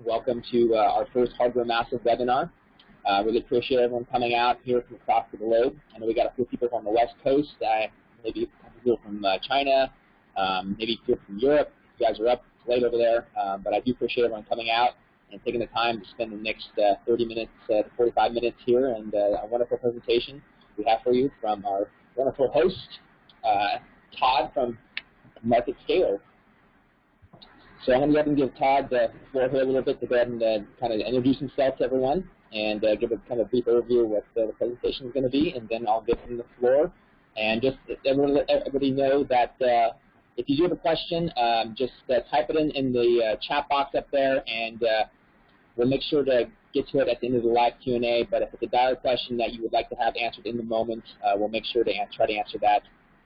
Welcome to our first Hardware Massive webinar. Really appreciate everyone coming out here from across the globe. I know we got a few people from the West Coast, maybe a couple people from China, maybe people from Europe. You guys are up late over there, but I do appreciate everyone coming out and taking the time to spend the next 30 minutes to 45 minutes here, and a wonderful presentation we have for you from our wonderful host, Todd from Market Scale. So I'm going to go ahead and give Todd the floor here a little bit to go ahead and kind of introduce himself to everyone and give a kind of brief overview of what the presentation is going to be, and then I'll give him the floor. And just let everybody know that if you do have a question, just type it in the chat box up there, and we'll make sure to get to it at the end of the live Q&A. But if it's a direct question that you would like to have answered in the moment, we'll make sure to try to answer that.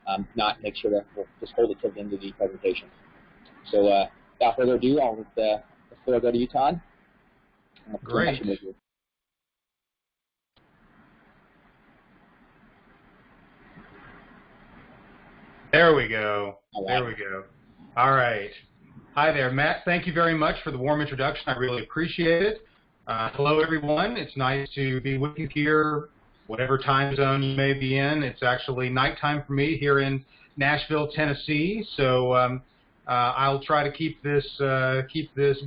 If not, make sure to we'll just hold it till the end of the presentation. So without further ado, I'll let the floor go to you, Todd. Great. There we go. There we go. All right. Hi there, Matt. Thank you very much for the warm introduction. I really appreciate it. Hello, everyone. It's nice to be with you here, whatever time zone you may be in. It's actually nighttime for me here in Nashville, Tennessee. So I'll try to keep this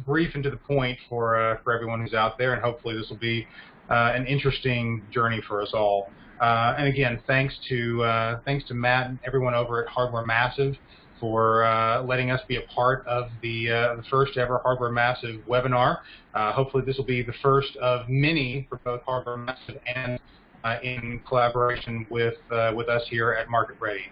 brief and to the point for everyone who's out there, and hopefully this will be an interesting journey for us all. And again, thanks to Matt and everyone over at Hardware Massive for letting us be a part of the first ever Hardware Massive webinar. Hopefully this will be the first of many for both Hardware Massive and in collaboration with us here at Market Ready.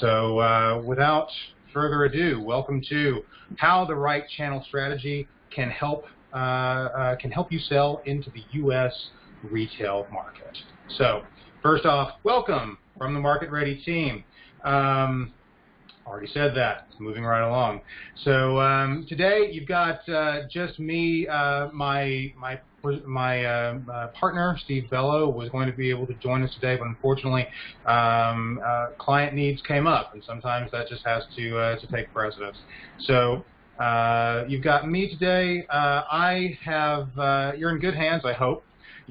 So without further ado, welcome to how the right channel strategy can help you sell into the U.S. retail market. So first off, welcome from the Market Ready team. Already said that. Moving right along. So today you've got just me. My partner, Steve Bello, was going to be able to join us today, but unfortunately client needs came up, and sometimes that just has to take precedence. So you've got me today. You're in good hands, I hope.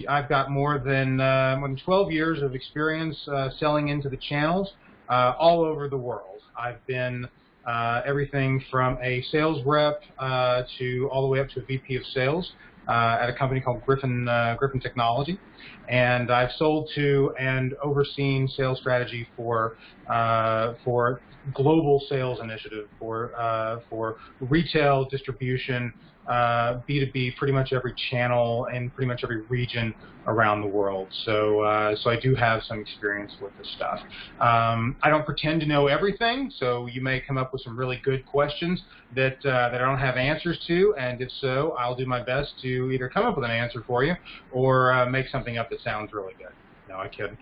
I've got more than 12 years of experience selling into the channels all over the world. I've been everything from a sales rep to all the way up to a VP of sales at a company called Griffin Technology, and I've sold to and overseen sales strategy for global sales initiative for retail distribution, B2B, pretty much every channel and pretty much every region around the world. So so I do have some experience with this stuff. I don't pretend to know everything, so you may come up with some really good questions that I don't have answers to, and if so, I'll do my best to either come up with an answer for you or make something up that sounds really good. No, I kid.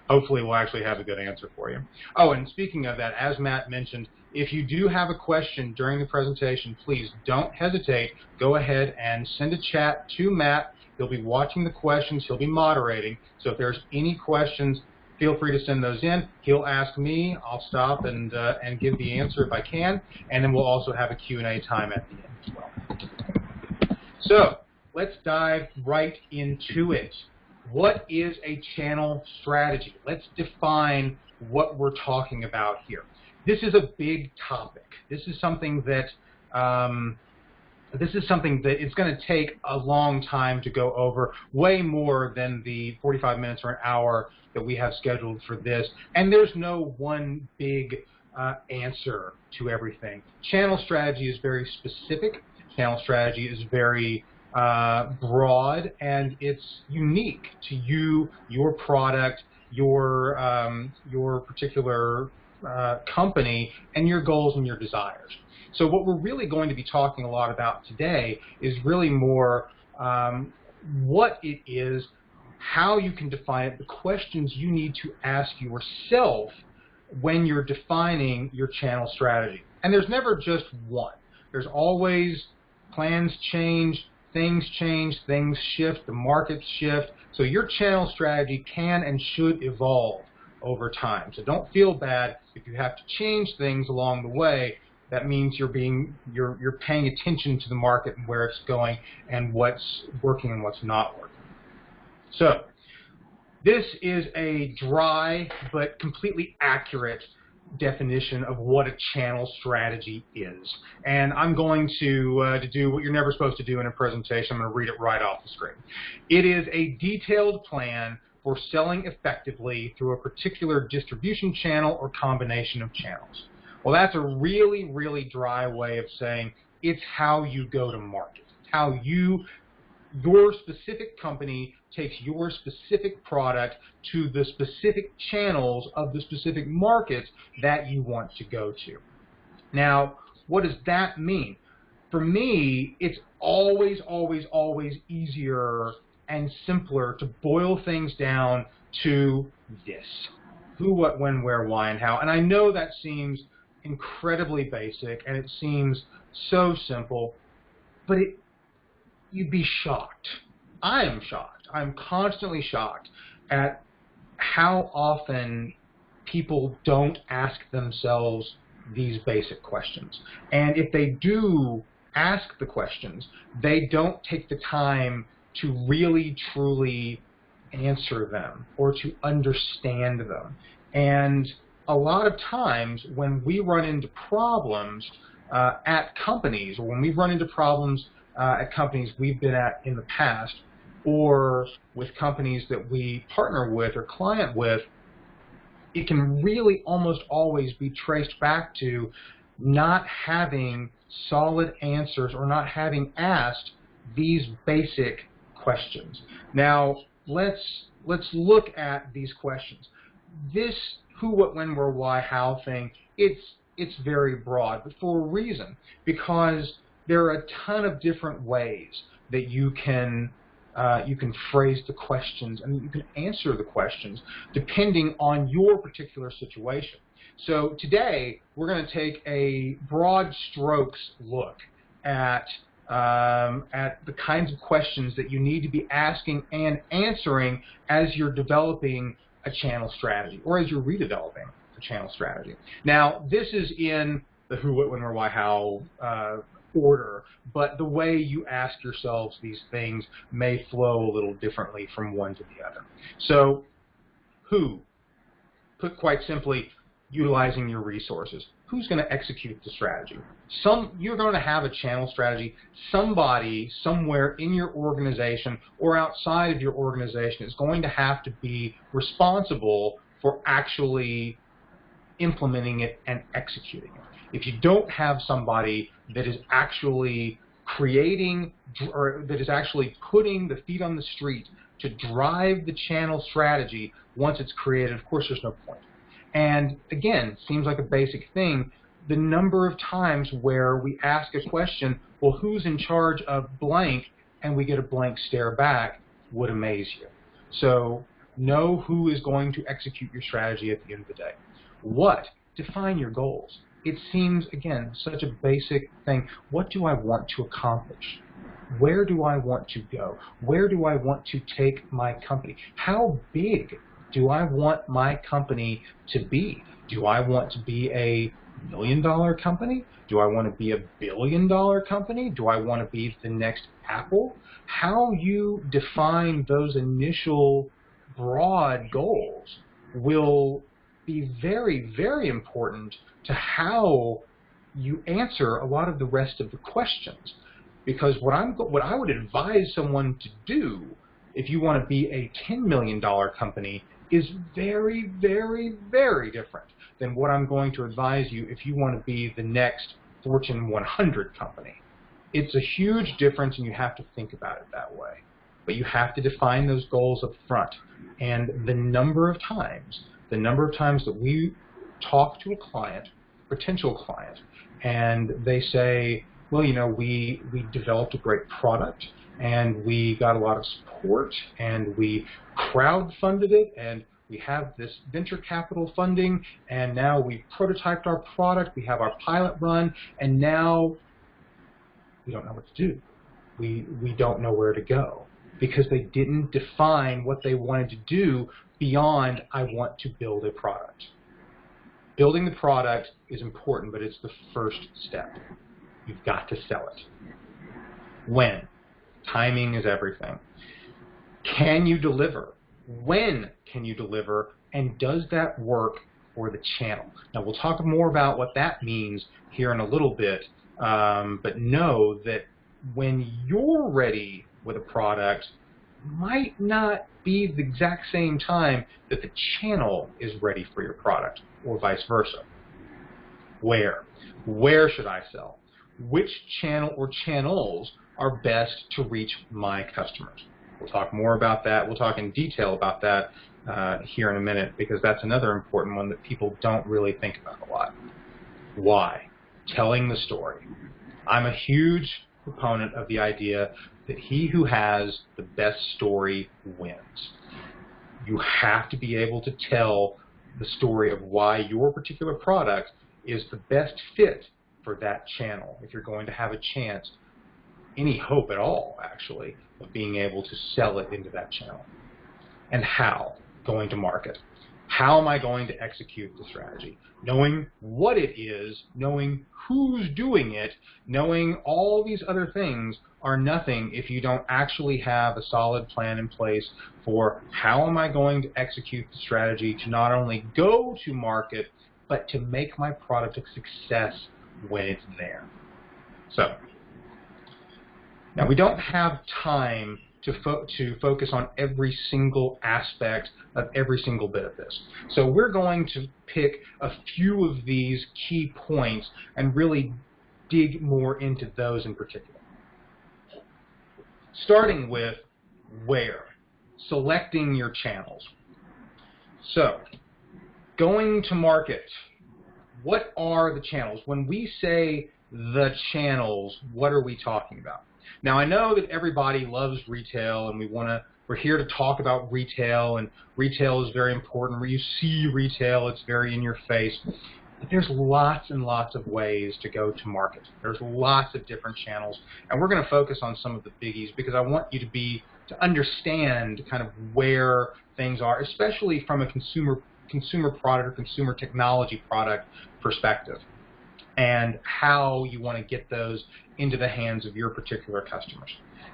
Hopefully we'll actually have a good answer for you. Oh, and speaking of that, as Matt mentioned, if you do have a question during the presentation, please don't hesitate. Go ahead and send a chat to Matt. He'll be watching the questions. He'll be moderating. So if there's any questions, feel free to send those in. He'll ask me. I'll stop and give the answer if I can. And then we'll also have a Q&A time at the end as well. So let's dive right into it. What is a channel strategy? Let's define what we're talking about here. This is a big topic. This is something that it's going to take a long time to go over, way more than the 45 minutes or an hour that we have scheduled for this. And there's no one big answer to everything. Channel strategy is very specific. Channel strategy is very broad, and it's unique to you, your product, your particular company, and your goals and your desires. So what we're really going to be talking a lot about today is really more what it is, how you can define it, the questions you need to ask yourself when you're defining your channel strategy. And there's never just one. There's always plans change, things shift, the markets shift. So your channel strategy can and should evolve over time. So don't feel bad if you have to change things along the way. That means you're paying attention to the market and where it's going and what's working and what's not working. So this is a dry but completely accurate definition of what a channel strategy is. And I'm going to do what you're never supposed to do in a presentation. I'm going to read it right off the screen. It is a detailed plan for selling effectively through a particular distribution channel or combination of channels. Well, that's a really, really dry way of saying it's how you go to market, how your specific company takes your specific product to the specific channels of the specific markets that you want to go to. Now, what does that mean? For me, it's always, always, always easier and simpler to boil things down to this: who, what, when, where, why, and how. And I know that seems incredibly basic and it seems so simple, but you'd be shocked. I am shocked. I'm constantly shocked at how often people don't ask themselves these basic questions. And if they do ask the questions, they don't take the time to really, truly answer them or to understand them. And a lot of times when we run into problems at companies, or when we run into problems at companies we've been at in the past, or with companies that we partner with or client with, it can really almost always be traced back to not having solid answers or not having asked these basic questions. Now, let's look at these questions. This who, what, when, where, why, how thing, it's very broad, but for a reason, because there are a ton of different ways that you can phrase the questions and you can answer the questions depending on your particular situation. So today we're going to take a broad strokes look at the kinds of questions that you need to be asking and answering as you're developing a channel strategy or as you're redeveloping a channel strategy. Now, this is in the who, what, when, where, why, how order, but the way you ask yourselves these things may flow a little differently from one to the other. So, who? Put quite simply, utilizing your resources. Who's going to execute the strategy? You're going to have a channel strategy. Somebody somewhere in your organization or outside of your organization is going to have to be responsible for actually implementing it and executing it. If you don't have somebody that is actually creating or that is actually putting the feet on the street to drive the channel strategy once it's created, of course there's no point. And again, seems like a basic thing, the number of times where we ask a question, well, who's in charge of blank, and we get a blank stare back, would amaze you. So know who is going to execute your strategy at the end of the day. What? Define your goals. It seems, again, such a basic thing. What do I want to accomplish? Where do I want to go? Where do I want to take my company? How big do I want my company to be? Do I want to be a $1 million company? Do I want to be a $1 billion company? Do I want to be the next Apple? How you define those initial broad goals will be very, very important to how you answer a lot of the rest of the questions. Because what I would advise someone to do if you want to be a $10 million company is very, very, very different than what I'm going to advise you if you want to be the next Fortune 100 company. It's a huge difference, and you have to think about it that way. But you have to define those goals up front. And the number of times that we talk to a client, potential client, and they say, well, you know, we developed a great product, and we got a lot of support, and we crowdfunded it, and we have this venture capital funding, and now we've prototyped our product, we have our pilot run, and now we don't know what to do. We don't know where to go, because they didn't define what they wanted to do beyond, I want to build a product. Building the product is important, but it's the first step. You've got to sell it. When? Timing is everything. Can you deliver? When can you deliver? And does that work for the channel? Now, we'll talk more about what that means here in a little bit, but know that when you're ready with a product, might not be the exact same time that the channel is ready for your product, or vice versa. Where? Where should I sell? Which channel or channels are best to reach my customers? We'll talk more about that. We'll talk in detail about that here in a minute, because that's another important one that people don't really think about a lot. Why? Telling the story. I'm a huge proponent of the idea that he who has the best story wins. You have to be able to tell the story of why your particular product is the best fit for that channel if you're going to have a chance, any hope at all, actually, of being able to sell it into that channel. And how? Going to market. How am I going to execute the strategy? Knowing what it is, knowing who's doing it, knowing all these other things are nothing if you don't actually have a solid plan in place for how am I going to execute the strategy to not only go to market, but to make my product a success when it's there. So, now we don't have time to focus on every single aspect of every single bit of this. So we're going to pick a few of these key points and really dig more into those in particular. Starting with where, selecting your channels. So, going to market. What are the channels? When we say the channels, what are we talking about? Now, I know that everybody loves retail, and we're here to talk about retail, and retail is very important. Where you see retail, it's very in your face. But there's lots and lots of ways to go to market. There's lots of different channels, and we're going to focus on some of the biggies because I want you to understand kind of where things are, especially from a consumer product or consumer technology product perspective, and how you want to get those into the hands of your particular customers.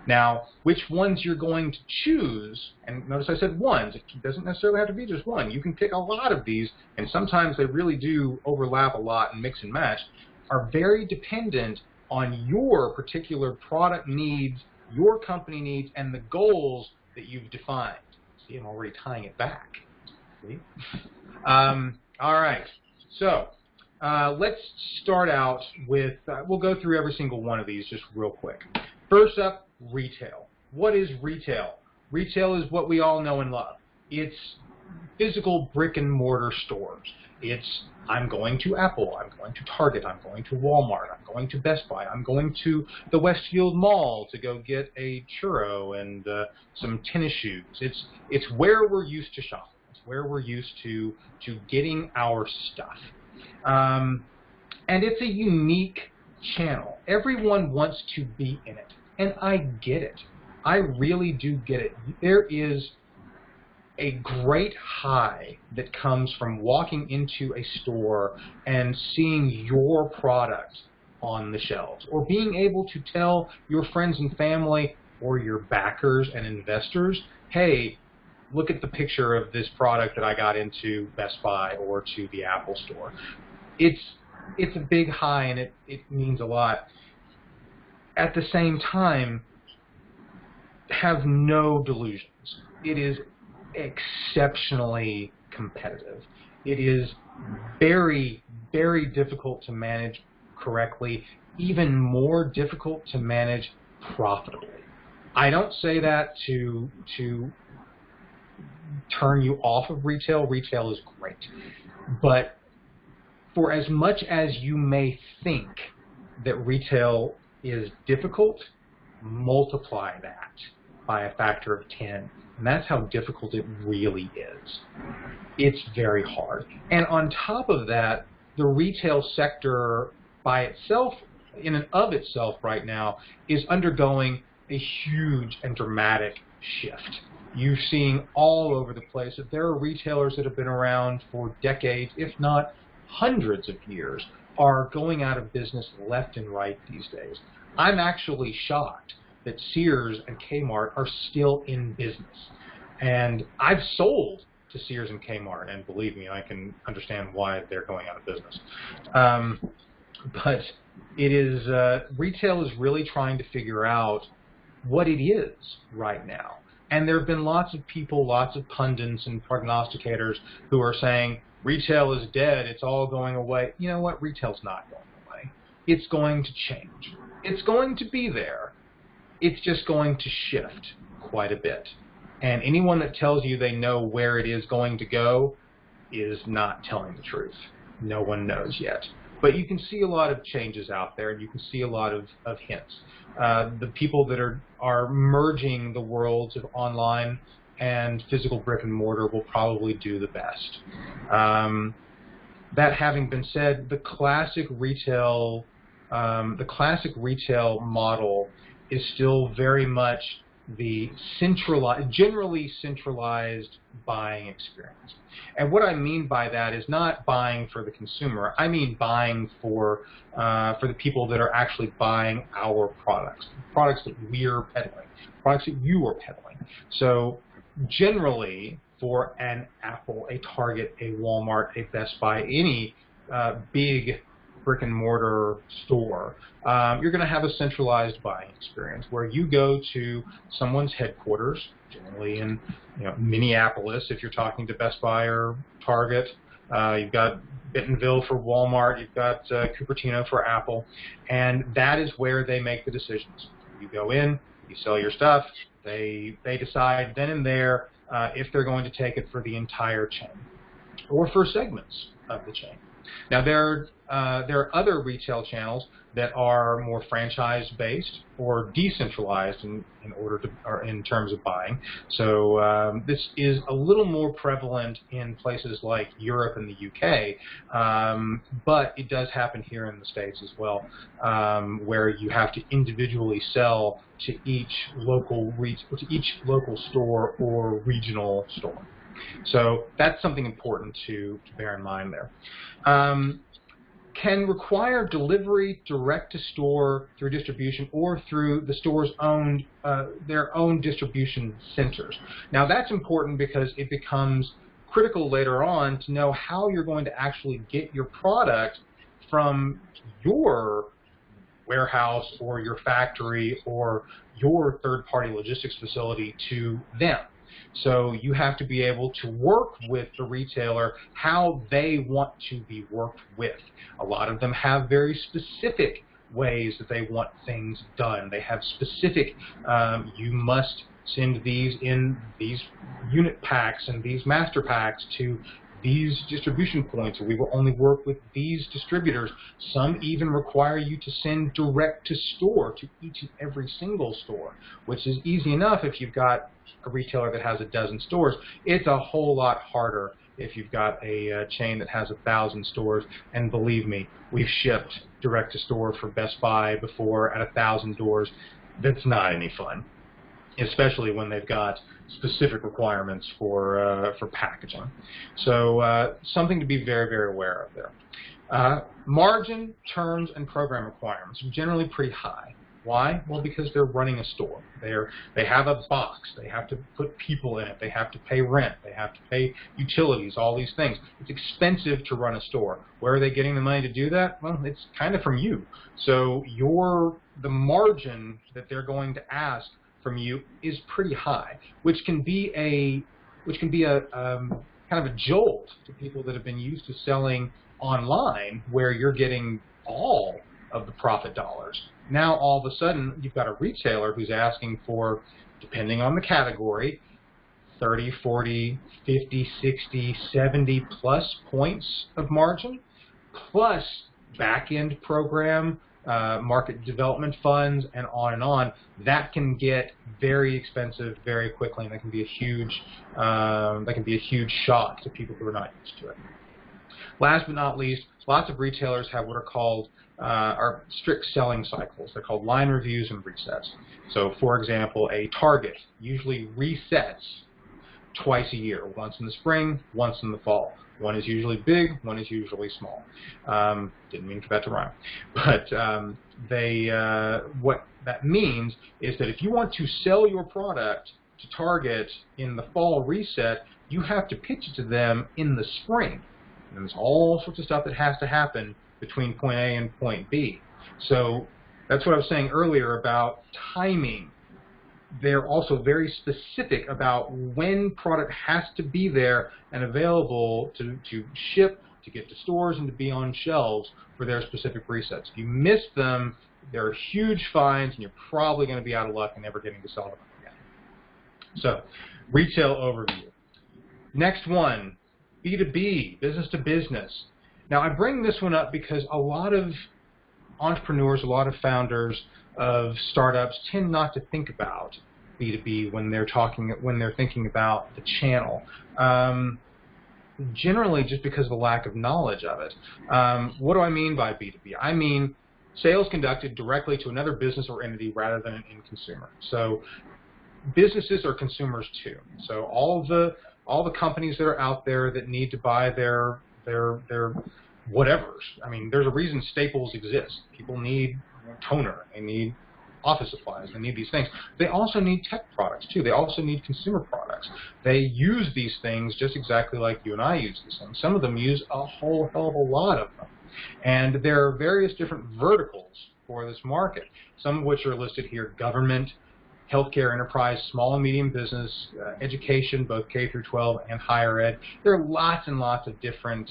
Now, which ones you're going to choose, and notice I said ones, it doesn't necessarily have to be just one. You can pick a lot of these, and sometimes they really do overlap a lot and mix and match, are very dependent on your particular product needs, your company needs, and the goals that you've defined. See, I'm already tying it back. See? All right, so let's start out with, we'll go through every single one of these just real quick. First up, retail. What is retail? Retail is what we all know and love. It's physical brick and mortar stores. It's, I'm going to Apple, I'm going to Target, I'm going to Walmart, I'm going to Best Buy, I'm going to the Westfield Mall to go get a churro and some tennis shoes. It's where we're used to shopping. It's where we're used to getting our stuff. And it's a unique channel. Everyone wants to be in it, and I get it. I really do get it. There is a great high that comes from walking into a store and seeing your product on the shelves, or being able to tell your friends and family or your backers and investors, hey, look at the picture of this product that I got into Best Buy or to the Apple store. It's a big high, and it means a lot. At the same time, have no delusions. It is exceptionally competitive. It is very, very difficult to manage correctly, even more difficult to manage profitably. I don't say that to turn you off of retail. Retail is great. But for as much as you may think that retail is difficult, multiply that by a factor of 10. And that's how difficult it really is. It's very hard. And on top of that, the retail sector by itself, in and of itself right now, is undergoing a huge and dramatic shift. You're seeing all over the place that there are retailers that have been around for decades, if not hundreds of years are going out of business left and right these days. I'm actually shocked that Sears and Kmart are still in business. And I've sold to Sears and Kmart, and believe me, I can understand why they're going out of business. But it is retail is really trying to figure out what it is right now. And there have been lots of people, lots of pundits and prognosticators who are saying retail is dead, it's all going away. You know what? Retail's not going away. It's going to change. It's going to be there. It's just going to shift quite a bit. And anyone that tells you they know where it is going to go is not telling the truth. No one knows yet. But you can see a lot of changes out there, and you can see a lot of hints. The people that are merging the worlds of online and physical brick and mortar will probably do the best. That having been said, the classic retail model is still very much the generally centralized buying experience. And what I mean by that is not buying for the consumer. I mean buying for the people that are actually buying our products that we're peddling, products that you are peddling. So generally, for an Apple, a Target, a Walmart, a Best Buy, any big brick and mortar store, you're going to have a centralized buying experience where you go to someone's headquarters, generally in Minneapolis if you're talking to Best Buy or Target. You've got Bentonville for Walmart, you've got Cupertino for Apple, and that is where they make the decisions. You go in, you sell your stuff, they decide then and there if they're going to take it for the entire chain or for segments of the chain. Now there are other retail channels that are more franchise-based or decentralized in terms of buying. So this is a little more prevalent in places like Europe and the UK, but it does happen here in the States as well, where you have to individually sell to each local store or regional store. So that's something important to bear in mind there. Can require delivery direct to store through distribution or through the store's own their own distribution centers. Now that's important because it becomes critical later on to know how you're going to actually get your product from your warehouse or your factory or your third-party logistics facility to them. So you have to be able to work with the retailer how they want to be worked with. A lot of them have very specific ways that they want things done. They have specific, you must send these in these unit packs and these master packs to these distribution points, or we will only work with these distributors. Some even require you to send direct to store to each and every single store, which is easy enough if you've got a retailer that has a dozen stores. It's a whole lot harder if you've got a chain that has 1,000 stores, and believe me, we've shipped direct to store for Best Buy before at 1,000 doors. That's not any fun, especially when they've got specific requirements for packaging. So something to be very, very aware of there. Margin, terms, and program requirements are generally pretty high. Why? Well, because they're running a store. They have a box. They have to put people in it. They have to pay rent. They have to pay utilities, all these things. It's expensive to run a store. Where are they getting the money to do that? Well, it's kind of from you. So the margin that they're going to ask from you is pretty high, which can be a kind of a jolt to people that have been used to selling online, where you're getting all of the profit dollars. Now all of a sudden you've got a retailer who's asking for, depending on the category, 30, 40, 50, 60, 70 plus points of margin, plus back-end program, market development funds, and on and on. That can get very expensive very quickly, and that can be a huge shock to people who are not used to it. Last but not least, lots of retailers have what are called are strict selling cycles. They're called line reviews and resets. So, for example, a Target usually resets twice a year, once in the spring, once in the fall. One is usually big, one is usually small. Didn't mean for that to rhyme. But what that means is that if you want to sell your product to Target in the fall reset, you have to pitch it to them in the spring. And there's all sorts of stuff that has to happen between point A and point B. So that's what I was saying earlier about timing. They're also very specific about when product has to be there and available to ship, to get to stores, and to be on shelves for their specific resets. If you miss them, there are huge fines, and you're probably going to be out of luck and never getting to sell them again. So, retail overview. Next one, B2B, business to business. Now, I bring this one up because a lot of entrepreneurs, a lot of founders of startups tend not to think about B2B when they're thinking about the channel. Generally, just because of the lack of knowledge of it. What do I mean by B2B? I mean sales conducted directly to another business or entity rather than an end consumer. So businesses are consumers too. So all the companies that are out there that need to buy their whatevers. I mean, there's a reason Staples exists. People need toner. They need office supplies. They need these things. They also need tech products too. They also need consumer products. They use these things just exactly like you and I use these things. Some of them use a whole hell of a lot of them. And there are various different verticals for this market, some of which are listed here: government, healthcare, enterprise, small and medium business, education, both K through 12 and higher ed. There are lots and lots of different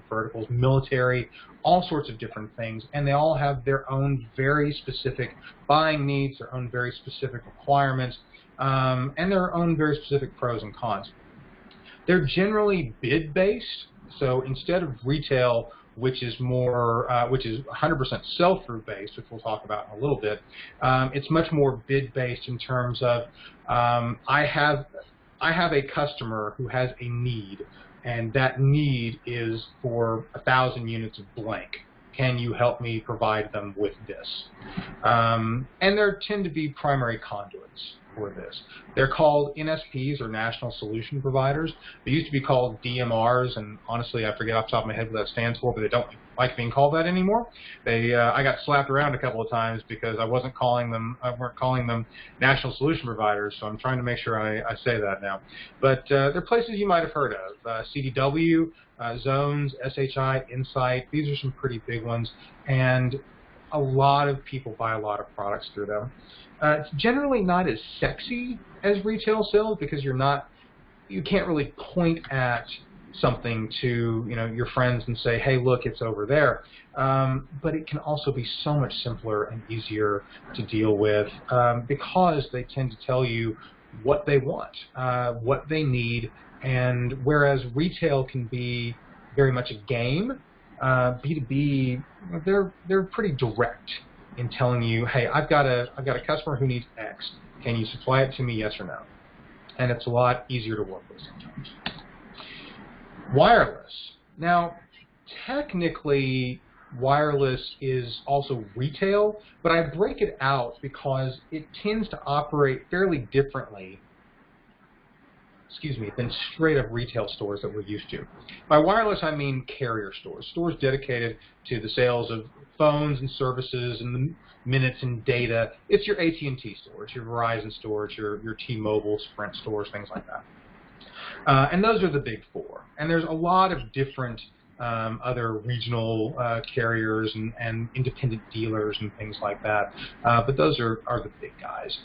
verticals, military, all sorts of different things, and they all have their own very specific buying needs, their own very specific requirements, and their own very specific pros and cons. They're generally bid-based, so instead of retail, which is 100% sell-through based, which we'll talk about in a little bit. It's much more bid-based in terms of I have a customer who has a need, and that need is for 1,000 units of blank. Can you help me provide them with this? And there tend to be primary conduits for this. They're called NSPs, or National Solution Providers. They used to be called DMRs, and honestly, I forget off the top of my head what that stands for, but they don't like being called that anymore. I got slapped around a couple of times because I weren't calling them National Solution Providers, so I'm trying to make sure I say that now. But they're places you might have heard of. CDW, Zones, SHI, Insight. These are some pretty big ones, and a lot of people buy a lot of products through them. It's generally not as sexy as retail sales because you can't really point at something to your friends and say, hey, look, it's over there. But it can also be so much simpler and easier to deal with because they tend to tell you what they want, what they need, and whereas retail can be very much a game, B2B, they're pretty direct in telling you, hey, I've got a customer who needs X. Can you supply it to me, yes or no? And it's a lot easier to work with sometimes. Wireless. Now, technically, wireless is also retail, but I break it out because it tends to operate fairly differently than straight up retail stores that we're used to. By wireless, I mean carrier stores, stores dedicated to the sales of phones and services and the minutes and data. It's your AT&T store, it's your Verizon store, it's your T-Mobile, Sprint stores, things like that. And those are the big four. And there's a lot of different other regional carriers and independent dealers and things like that. But those are the big guys.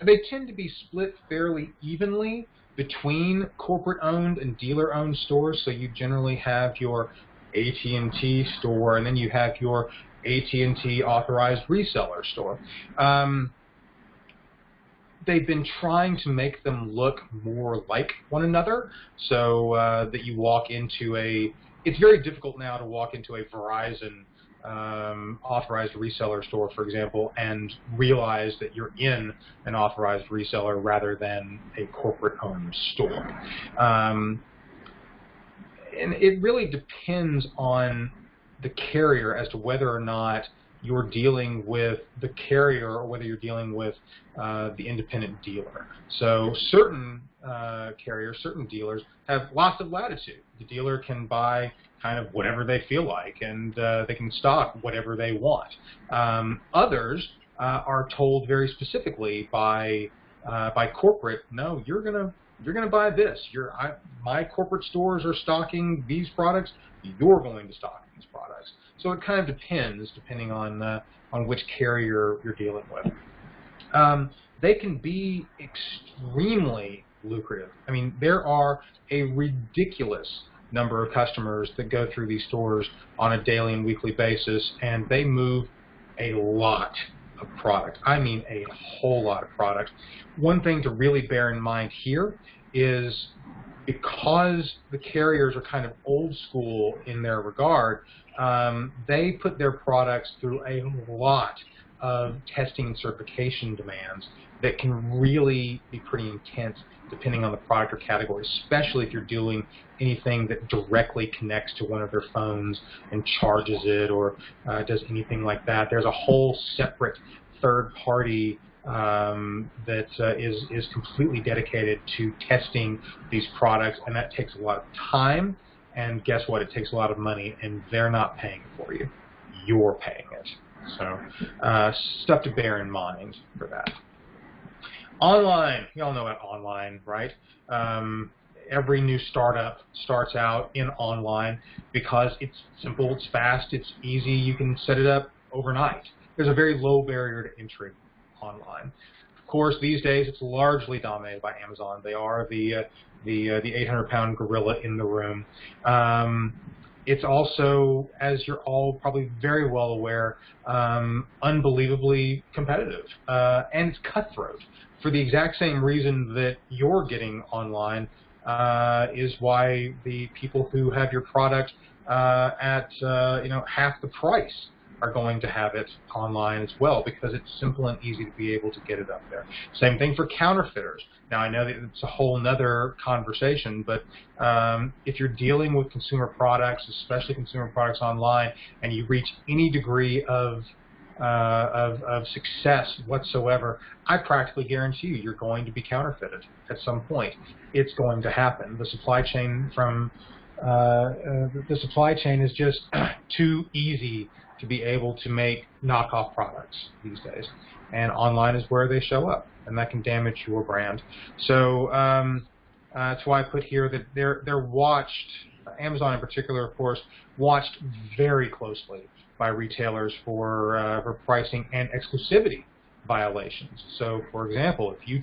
They tend to be split fairly evenly between corporate-owned and dealer-owned stores. So you generally have your AT&T store, and then you have your AT&T authorized reseller store. They've been trying to make them look more like one another, so that you walk into it's very difficult now to walk into a Verizon authorized reseller store, for example, and realize that you're in an authorized reseller rather than a corporate-owned store. And it really depends on the carrier as to whether or not you're dealing with the carrier or whether you're dealing with the independent dealer. So certain carriers, certain dealers have lots of latitude. The dealer can buy kind of whatever they feel like, and they can stock whatever they want. Others are told very specifically by corporate, no, you're gonna buy this. My corporate stores are stocking these products. You're going to stock these products. So it kind of depends, depending on which carrier you're dealing with. They can be extremely lucrative. I mean, there are a ridiculous number of customers that go through these stores on a daily and weekly basis, and they move a lot of product. I mean a whole lot of product. One thing to really bear in mind here is because the carriers are kind of old school in their regard, they put their products through a lot of testing and certification demands that can really be pretty intense depending on the product or category, especially if you're doing anything that directly connects to one of their phones and charges it or does anything like that. There's a whole separate third party that is completely dedicated to testing these products, and that takes a lot of time, and guess what? It takes a lot of money, and they're not paying for you. You're paying it. So stuff to bear in mind for that. Online, you all know about online, right? Every new startup starts out in online because it's simple, it's fast, it's easy, you can set it up overnight. There's a very low barrier to entry online. Of course, these days it's largely dominated by Amazon. They are the 800-pound gorilla in the room. It's also, as you're all probably very well aware, unbelievably competitive, and it's cutthroat. For the exact same reason that you're getting online is why the people who have your product at half the price are going to have it online as well, because it's simple and easy to be able to get it up there. Same thing for counterfeiters. Now, I know that it's a whole nother conversation, but if you're dealing with consumer products, especially consumer products online, and you reach any degree of success whatsoever, I practically guarantee you're going to be counterfeited at some point. It's going to happen. The supply chain is just too easy to be able to make knockoff products these days, and online is where they show up, and that can damage your brand. So that's why I put here that they're watched, Amazon in particular, of course, watched very closely by retailers for pricing and exclusivity violations. So, for example, if you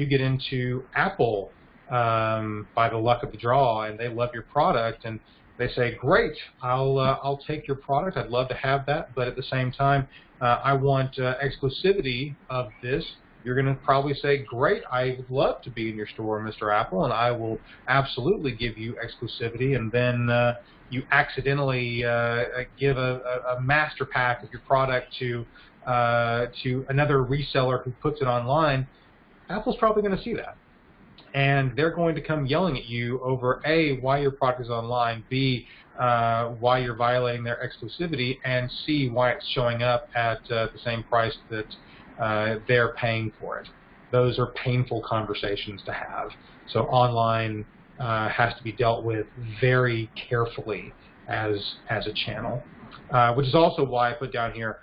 get into Apple by the luck of the draw and they love your product and they say, great, I'll take your product, I'd love to have that, but at the same time, I want exclusivity of this. You're going to probably say, great, I would love to be in your store, Mr. Apple, and I will absolutely give you exclusivity, and then you accidentally give a master pack of your product to another reseller who puts it online. Apple's probably going to see that, and they're going to come yelling at you over A, why your product is online, B, why you're violating their exclusivity, and C, why it's showing up at the same price that they're paying for it. Those are painful conversations to have. So online has to be dealt with very carefully as a channel, which is also why I put down here,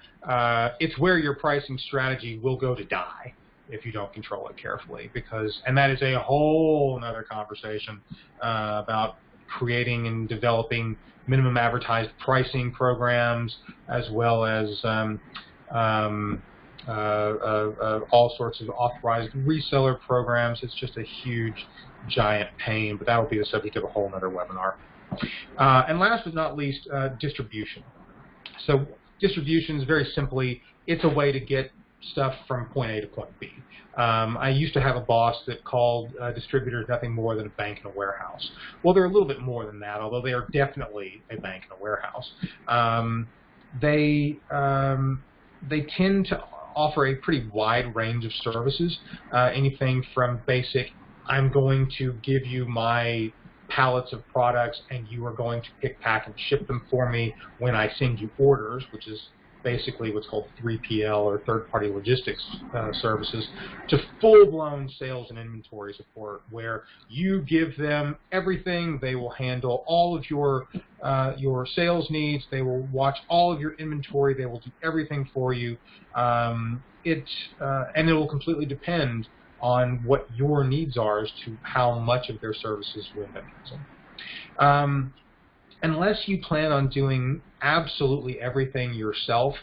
it's where your pricing strategy will go to die if you don't control it carefully, and that is a whole other conversation about creating and developing minimum advertised pricing programs, as well as all sorts of authorized reseller programs. It's just a huge, giant pain, but that will be the subject of a whole other webinar. And last but not least, distribution. So distribution is very simply, it's a way to get stuff from point A to point B. I used to have a boss that called distributors nothing more than a bank and a warehouse. Well, they're a little bit more than that, although they are definitely a bank and a warehouse. They tend to offer a pretty wide range of services, anything from basic, I'm going to give you my pallets of products and you are going to pick, pack, and ship them for me when I send you orders, which is basically what's called 3PL or third-party logistics services, to full-blown sales and inventory support, where you give them everything. They will handle all of your sales needs. They will watch all of your inventory. They will do everything for you. And it will completely depend on what your needs are as to how much of their services you end up using. Unless you plan on doing absolutely everything yourself,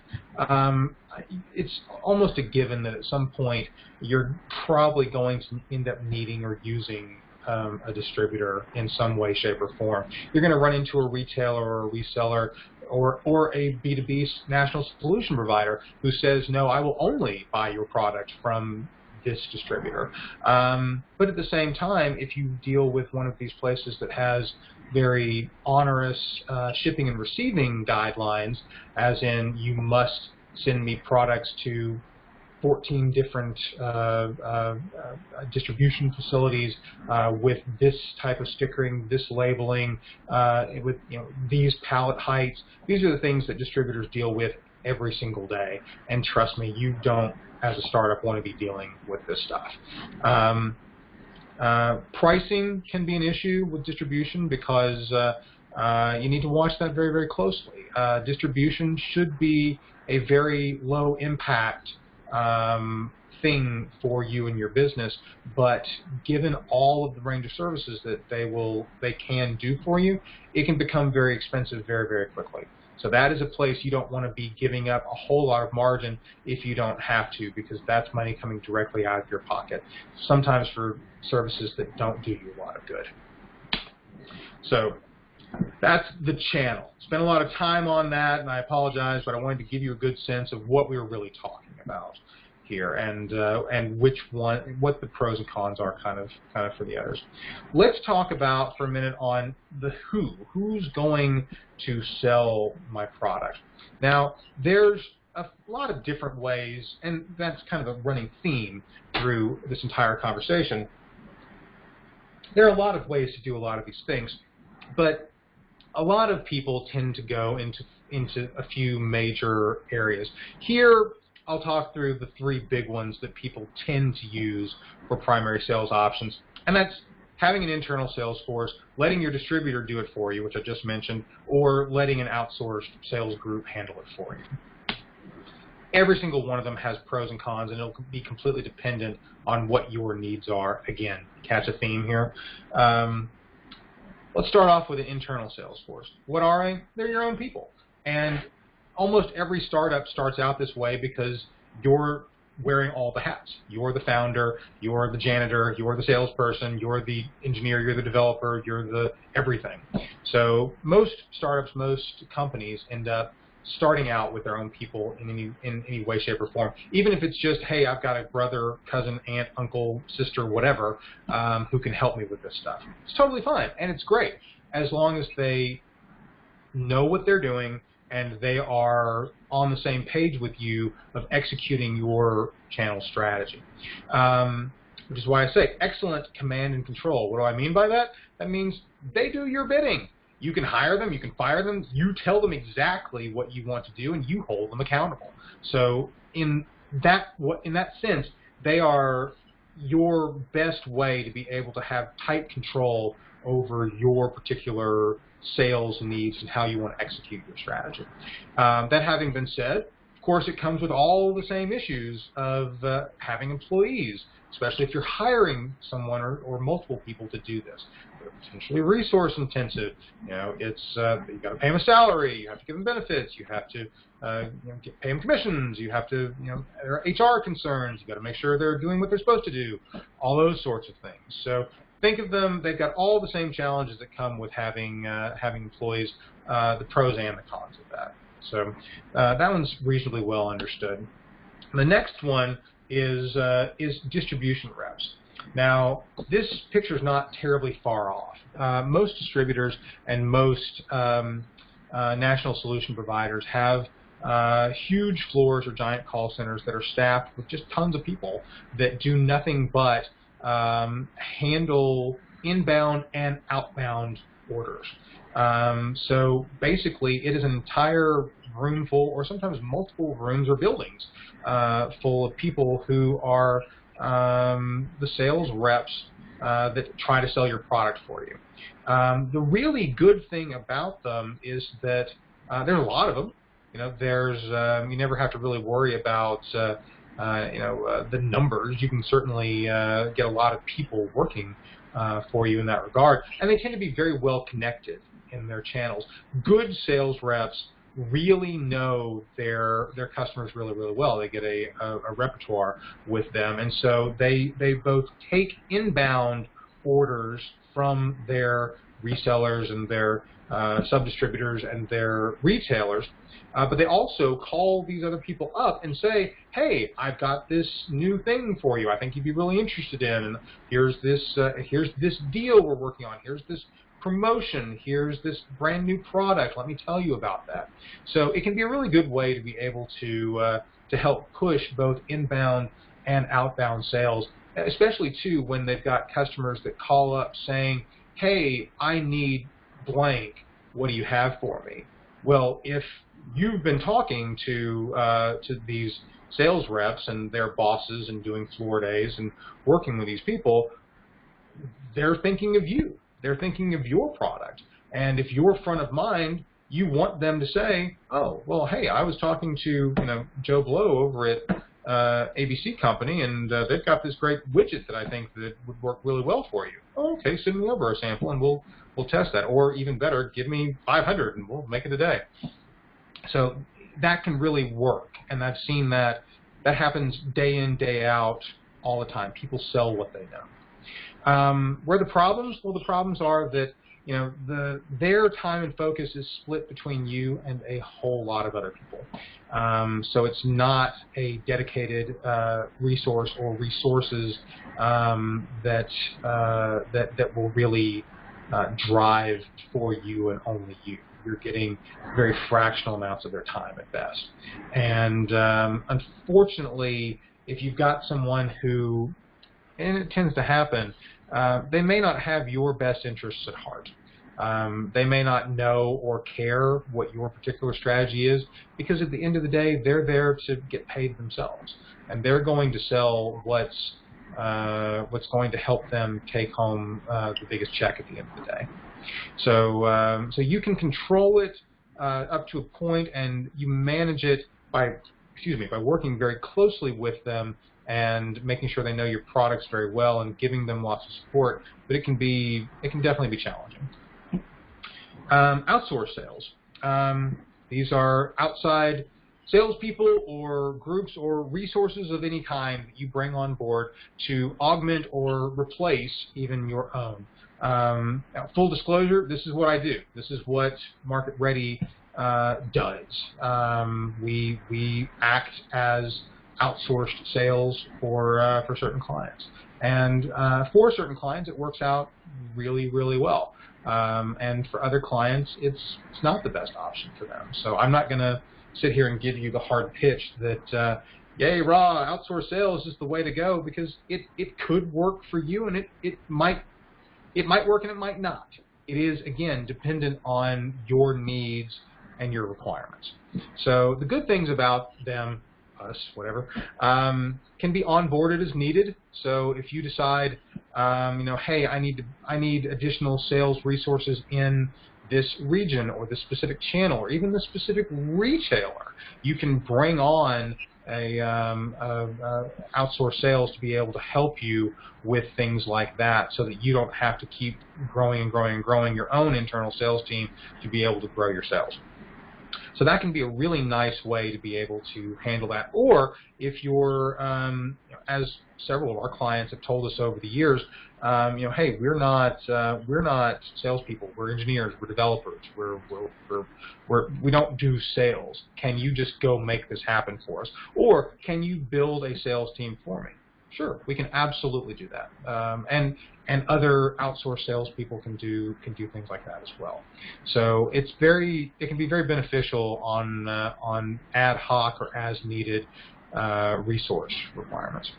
it's almost a given that at some point you're probably going to end up needing or using a distributor in some way, shape, or form. You're going to run into a retailer or a reseller or a B2B national solution provider who says, no, I will only buy your product from this distributor. But at the same time, if you deal with one of these places that has very onerous shipping and receiving guidelines, as in you must send me products to 14 different distribution facilities with this type of stickering, this labeling, with these pallet heights. These are the things that distributors deal with every single day. And trust me, you don't, as a startup, want to be dealing with this stuff. Pricing can be an issue with distribution because you need to watch that very, very closely. Distribution should be a very low impact thing for you and your business, but given all of the range of services that they can do for you, it can become very expensive very, very quickly. So that is a place you don't want to be giving up a whole lot of margin if you don't have to, because that's money coming directly out of your pocket, sometimes for services that don't do you a lot of good. So that's the channel. Spent a lot of time on that, and I apologize, but I wanted to give you a good sense of what we were really talking about here, and what the pros and cons are kind of for the others. Let's talk about for a minute on the who's going to sell my product. Now, there's a lot of different ways, and that's kind of a running theme through this entire conversation. There are a lot of ways to do a lot of these things, but a lot of people tend to go into a few major areas. Here, I'll talk through the three big ones that people tend to use for primary sales options, and that's having an internal sales force, letting your distributor do it for you, which I just mentioned, or letting an outsourced sales group handle it for you. Every single one of them has pros and cons, and it'll be completely dependent on what your needs are. Again, catch a theme here. Let's start off with an internal sales force. What are they? They're your own people. And almost every startup starts out this way because you're wearing all the hats. You're the founder, you're the janitor, you're the salesperson, you're the engineer, you're the developer, you're the everything. So most startups, most companies end up starting out with their own people in any way, shape, or form. Even if it's just, hey, I've got a brother, cousin, aunt, uncle, sister, whatever, who can help me with this stuff. It's totally fine, and it's great, as long as they know what they're doing and they are on the same page with you of executing your channel strategy. Which is why I say excellent command and control. What do I mean by that? That means they do your bidding. You can hire them, you can fire them, you tell them exactly what you want to do, and you hold them accountable. So in that sense, they are your best way to be able to have tight control over your particular sales needs and how you want to execute your strategy. That having been said, of course, it comes with all the same issues of having employees, especially if you're hiring someone or multiple people to do this. They're potentially resource intensive. It's you've got to pay them a salary. You have to give them benefits. You have to pay them commissions. You have to, there are HR concerns. You got to make sure they're doing what they're supposed to do. All those sorts of things. So think of them. They've got all the same challenges that come with having employees, the pros and the cons of that. So that one's reasonably well understood. The next one is distribution reps. Now, this picture is not terribly far off. Most distributors and most national solution providers have huge floors or giant call centers that are staffed with just tons of people that do nothing but handle inbound and outbound orders. So basically, it is an entire room full, or sometimes multiple rooms or buildings full of people who are the sales reps that try to sell your product for you. The really good thing about them is that there's a lot of them. There's you never have to really worry about the numbers. You can certainly get a lot of people working for you in that regard, and they tend to be very well connected in their channels. Good sales reps really know their customers really, really well. They get a repertoire with them, and so they both take inbound orders from their resellers and their sub-distributors and their retailers, but they also call these other people up and say, hey, I've got this new thing for you I think you'd be really interested in, and here's this deal we're working on, here's this promotion, here's this brand new product, let me tell you about that. So it can be a really good way to be able to help push both inbound and outbound sales, especially too when they've got customers that call up saying, hey, I need blank, what do you have for me? Well, if you've been talking to these sales reps and their bosses and doing floor days and working with these people, they're thinking of you. They're thinking of your product. And if you're front of mind, you want them to say, oh, well, hey, I was talking to Joe Blow over at ABC Company, and they've got this great widget that I think that would work really well for you. Oh, okay, send me over a sample and we'll test that. Or even better, give me 500 and we'll make it a day. So that can really work, and I've seen that happens day in, day out all the time. People sell what they know. Where are the problems? Well, the problems are that their time and focus is split between you and a whole lot of other people. So it's not a dedicated resource or resources that will really drive for you and only you. You're getting very fractional amounts of their time at best. And unfortunately, if you've got someone who, and it tends to happen, they may not have your best interests at heart. They may not know or care what your particular strategy is, because at the end of the day, they're there to get paid themselves, and they're going to sell what's going to help them take home the biggest check at the end of the day. So you can control it up to a point, and you manage it by working very closely with them and making sure they know your products very well and giving them lots of support. But it can definitely be challenging. Outsource sales. These are outside salespeople or groups or resources of any kind that you bring on board to augment or replace even your own. Full disclosure, this is what I do. This is what Market Ready does. We act as outsourced sales for certain clients, and for certain clients it works out really, really well. And for other clients, it's not the best option for them. So I'm not going to sit here and give you the hard pitch that yay, raw, outsource sales is the way to go, because it could work for you, and it might work and it might not. It is, again, dependent on your needs and your requirements. So the good things about them, us, whatever, can be onboarded as needed. So if you decide, hey, I need additional sales resources in this region or this specific channel or even this specific retailer, you can bring on a outsource sales to be able to help you with things like that, so that you don't have to keep growing and growing and growing your own internal sales team to be able to grow your sales. So that can be a really nice way to be able to handle that. Or if you're, as several of our clients have told us over the years, hey, we're not salespeople. We're engineers. We're developers. We don't do sales. Can you just go make this happen for us? Or can you build a sales team for me? Sure, we can absolutely do that. And other outsourced salespeople can do things like that as well. So it can be very beneficial on ad hoc or as needed resource requirements.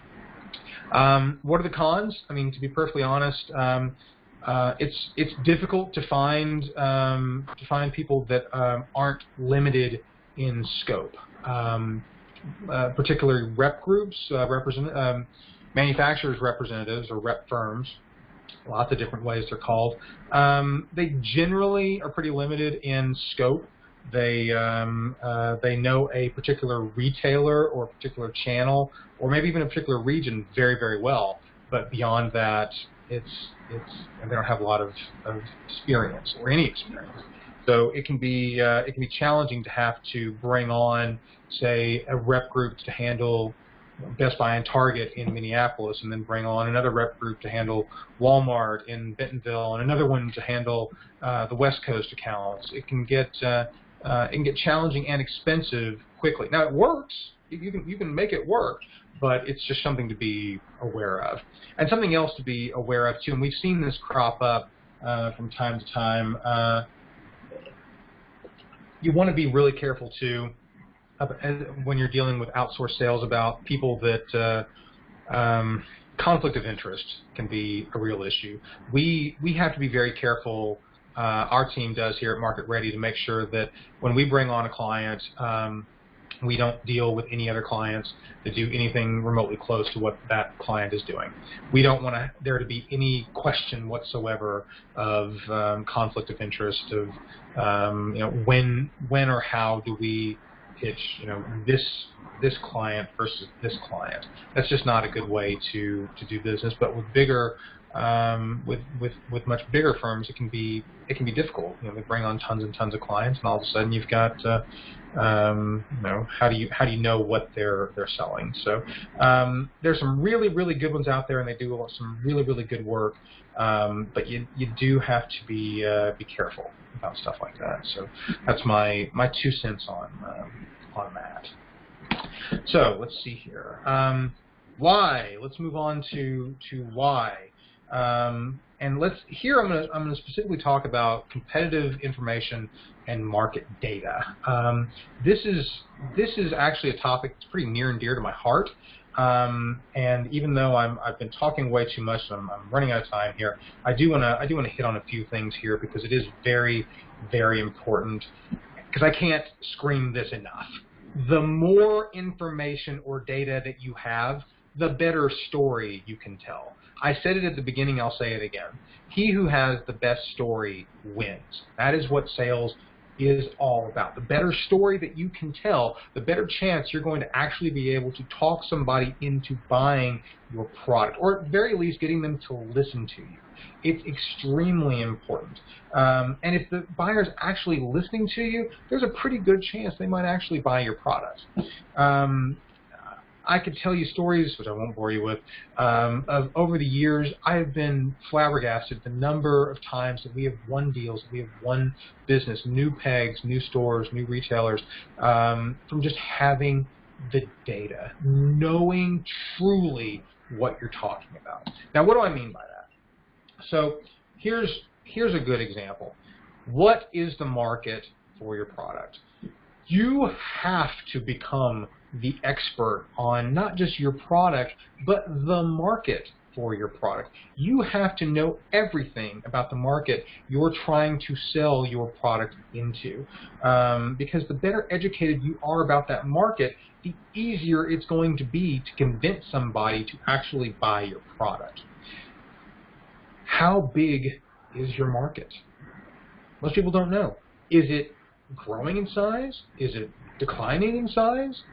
What are the cons? I mean, to be perfectly honest, It's difficult to find people that aren't limited in scope. Particularly rep groups, manufacturers representatives or rep firms, lots of different ways they're called. They generally are pretty limited in scope. They know a particular retailer or a particular channel, or maybe even a particular region very, very well. But beyond that, and they don't have a lot of experience or any experience. So it can be challenging to have to bring on, say, a rep group to handle Best Buy and Target in Minneapolis, and then bring on another rep group to handle Walmart in Bentonville, and another one to handle the West Coast accounts. It can get challenging and expensive quickly. Now it works. You can make it work, but it's just something to be aware of. And something else to be aware of too, and we've seen this crop up from time to time. You want to be really careful too when you're dealing with outsourced sales about people that conflict of interest can be a real issue. We have to be very careful. Our team does here at Market Ready to make sure that when we bring on a client, we don't deal with any other clients that do anything remotely close to what that client is doing. We don't want there to be any question whatsoever of conflict of interest, of when or how do we pitch this client versus this client. That's just not a good way to do business. But with bigger with much bigger firms, it can be difficult. They bring on tons and tons of clients, and all of a sudden you've got how do you know what they're selling? So there's some really, really good ones out there, and they do some really, really good work. But you do have to be careful about stuff like that. So that's my 2 cents on that. So let's see here. Why? Let's move on to why. And I'm gonna specifically talk about competitive information and market data. This is actually a topic that's pretty near and dear to my heart. And even though I've been talking way too much, and I'm running out of time here, I do want to hit on a few things here because it is very, very important. Because I can't scream this enough. The more information or data that you have, the better story you can tell. I said it at the beginning, I'll say it again. He who has the best story wins. That is what sales is all about. The better story that you can tell, the better chance you're going to actually be able to talk somebody into buying your product, or at the very least getting them to listen to you. It's extremely important. And if the buyer's actually listening to you, there's a pretty good chance they might actually buy your product. I could tell you stories, which I won't bore you with, of over the years. I have been flabbergasted at the number of times that we have won deals, that we have won business, new pegs, new stores, new retailers, from just having the data, knowing truly what you're talking about. Now, what do I mean by that? So here's a good example. What is the market for your product? You have to become the expert on not just your product, but the market for your product. You have to know everything about the market you're trying to sell your product into. Because the better educated you are about that market, the easier it's going to be to convince somebody to actually buy your product. How big is your market? Most people don't know. Is it growing in size? Is it declining in size?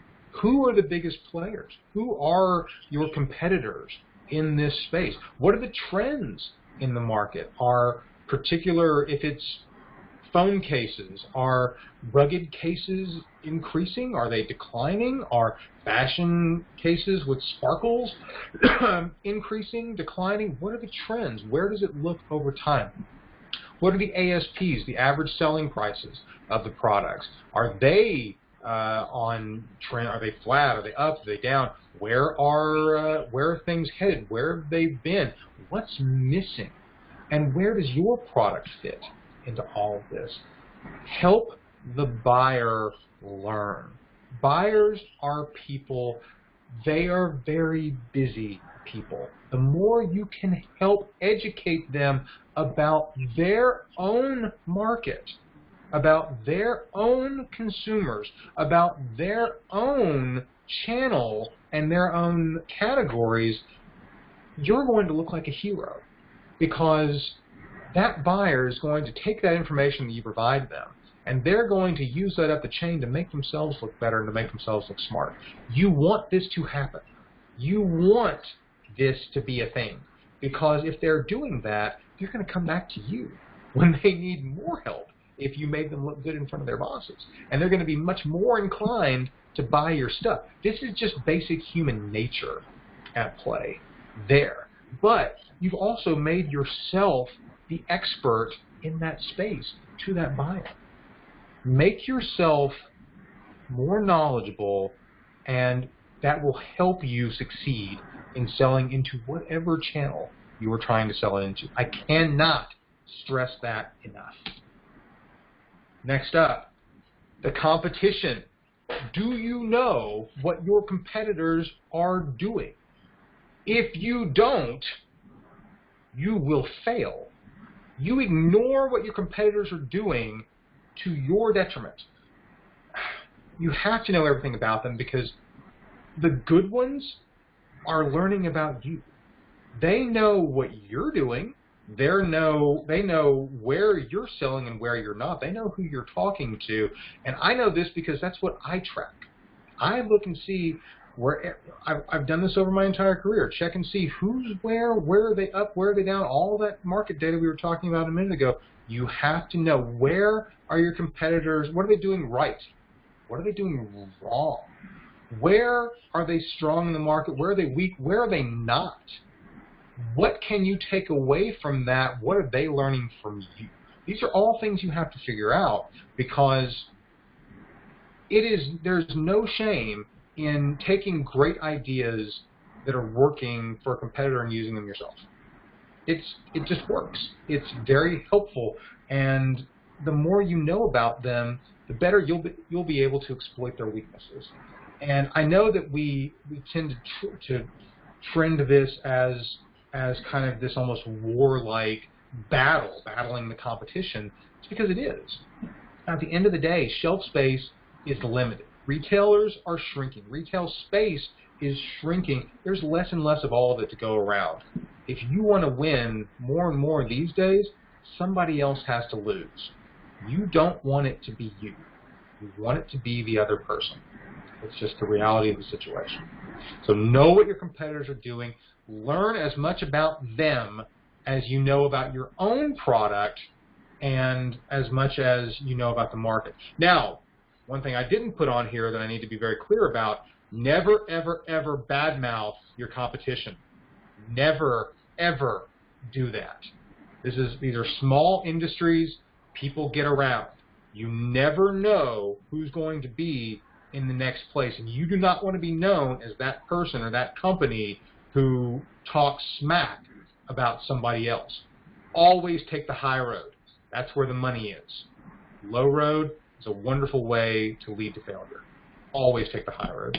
Who are the biggest players? Who are your competitors in this space? What are the trends in the market? Are particular, if it's phone cases, are rugged cases increasing? Are they declining? Are fashion cases with sparkles increasing, declining? What are the trends? Where does it look over time? What are the ASPs, the average selling prices of the products? Are they on trend? Are they flat? Are they up? Are they down? Where are things headed? Where have they been? What's missing? And where does your product fit into all of this? Help the buyer learn. Buyers are people, they are very busy people, the more you can help educate them about their own market, about their own consumers, about their own channel and their own categories, you're going to look like a hero, because that buyer is going to take that information that you provide them, and they're going to use that up the chain to make themselves look better and to make themselves look smart. You want this to happen. You want this to be a thing, because if they're doing that, they're going to come back to you when they need more help if you made them look good in front of their bosses. And they're going to be much more inclined to buy your stuff. This is just basic human nature at play there. But you've also made yourself the expert in that space to that buyer. Make yourself more knowledgeable, and that will help you succeed in selling into whatever channel you are trying to sell it into. I cannot stress that enough. Next up, the competition. Do you know what your competitors are doing? If you don't, you will fail. You ignore what your competitors are doing to your detriment. You have to know everything about them, because the good ones are learning about you. They know what you're doing. They know where you're selling and where you're not. They know who you're talking to. And I know this because that's what I track. I look and see where I've done this over my entire career. Check and see who's where are they up, where are they down, all that market data we were talking about a minute ago. You have to know, where are your competitors, what are they doing right? What are they doing wrong? Where are they strong in the market? Where are they weak? Where are they not? What can you take away from that? What are they learning from you? These are all things you have to figure out, because there's no shame in taking great ideas that are working for a competitor and using them yourself. It just works. It's very helpful, and the more you know about them, the better you'll be able to exploit their weaknesses. And I know that we tend to trend this as kind of this almost warlike battling the competition. It's because it is. At the end of the day, shelf space is limited. Retailers are shrinking. Retail space is shrinking. There's less and less of all of it to go around. If you want to win more and more these days, somebody else has to lose. You don't want it to be you. You want it to be the other person. It's just the reality of the situation. So know what your competitors are doing. Learn as much about them as you know about your own product, and as much as you know about the market. Now, one thing I didn't put on here that I need to be very clear about: never, ever, ever badmouth your competition. Never, ever do that. These are small industries. People get around. You never know who's going to be in the next place, and you do not want to be known as that person or that company who talks smack about somebody else. Always take the high road. That's where the money is. Low road is a wonderful way to lead to failure. Always take the high road.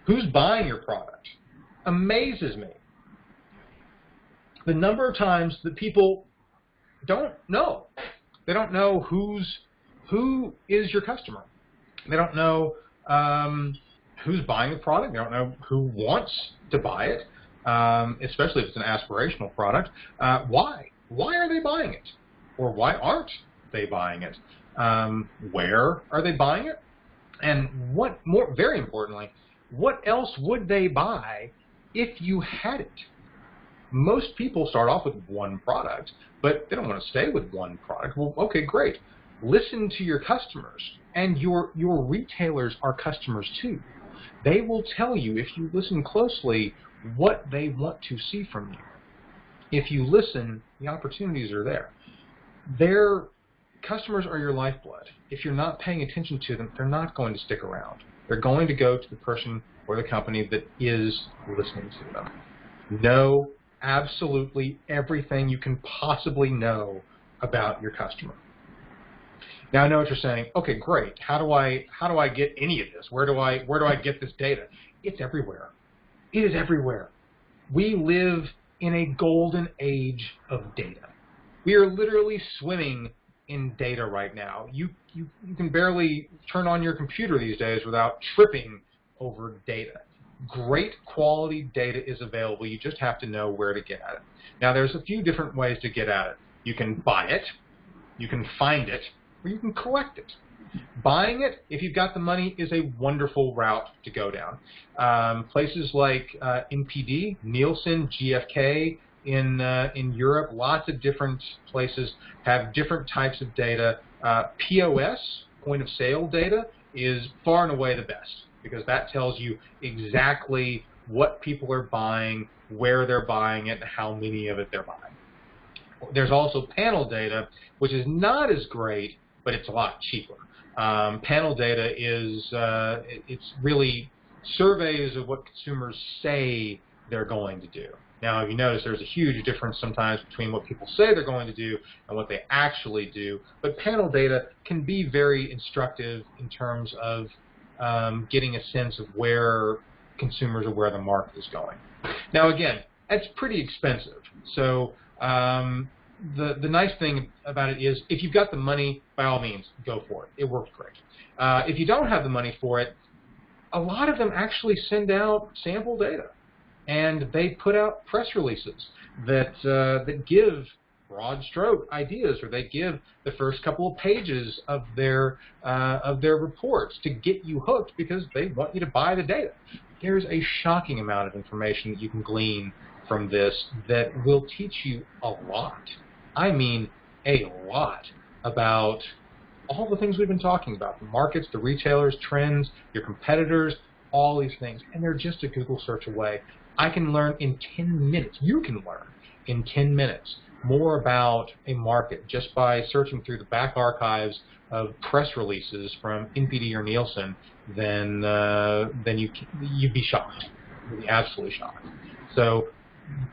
Who's buying your product? Amazes me. The number of times that people don't know. They don't know who is your customer. They don't know who's buying the product. They don't know who wants to buy it, especially if it's an aspirational product. Why? Why are they buying it? Or why aren't they buying it? Where are they buying it? And very importantly, what else would they buy if you had it? Most people start off with one product, but they don't want to stay with one product. Well, okay, great. Listen to your customers, and your retailers are customers too. They will tell you, if you listen closely, what they want to see from you. If you listen, the opportunities are there. Their customers are your lifeblood. If you're not paying attention to them, they're not going to stick around. They're going to go to the person or the company that is listening to them. Know absolutely everything you can possibly know about your customer. Now I know what you're saying. Okay, great. How do I get any of this? Where do I get this data? It's everywhere. It is everywhere. We live in a golden age of data. We are literally swimming in data right now. You can barely turn on your computer these days without tripping over data. Great quality data is available. You just have to know where to get at it. Now, there's a few different ways to get at it. You can buy it, you can find it, or you can collect it. Buying it, if you've got the money, is a wonderful route to go down. Places like NPD, Nielsen, GfK in Europe, lots of different places have different types of data. POS, point of sale data, is far and away the best because that tells you exactly what people are buying, where they're buying it, and how many of it they're buying. There's also panel data, which is not as great, but it's a lot cheaper. Panel data is it's really surveys of what consumers say they're going to do. Now, if you notice, there's a huge difference sometimes between what people say they're going to do and what they actually do. But panel data can be very instructive in terms of getting a sense of where consumers or where the market is going. Now, again, that's pretty expensive. So the nice thing about it is if you've got the money, by all means, go for it. It works great. If you don't have the money for it, a lot of them actually send out sample data. And they put out press releases that give broad stroke ideas, or they give the first couple of pages of their reports to get you hooked because they want you to buy the data. There's a shocking amount of information that you can glean from this that will teach you a lot. I mean, a lot about all the things we've been talking about: the markets, the retailers, trends, your competitors, all these things, and they're just a Google search away. I can learn in 10 minutes. You can learn in 10 minutes more about a market just by searching through the back archives of press releases from NPD or Nielsen. Then you'd be shocked. You'd be absolutely shocked. So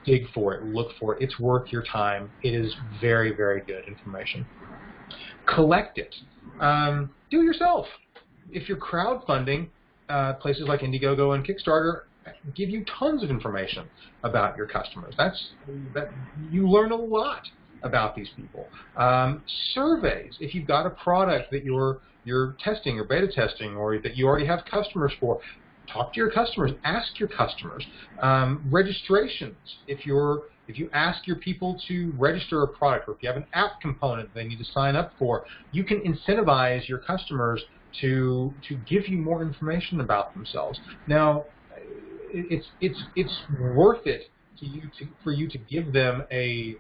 dig for it. Look for it. It's worth your time. It is very, very good information. Collect it. Do it yourself. If you're crowdfunding, places like Indiegogo and Kickstarter give you tons of information about your customers. You learn a lot about these people. Surveys. If you've got a product that you're testing or beta testing, or that you already have customers for, talk to your customers. Ask your customers. Registrations. If you ask your people to register a product, or if you have an app component they need to sign up for, you can incentivize your customers to give you more information about themselves. Now, it's worth it for you to give them a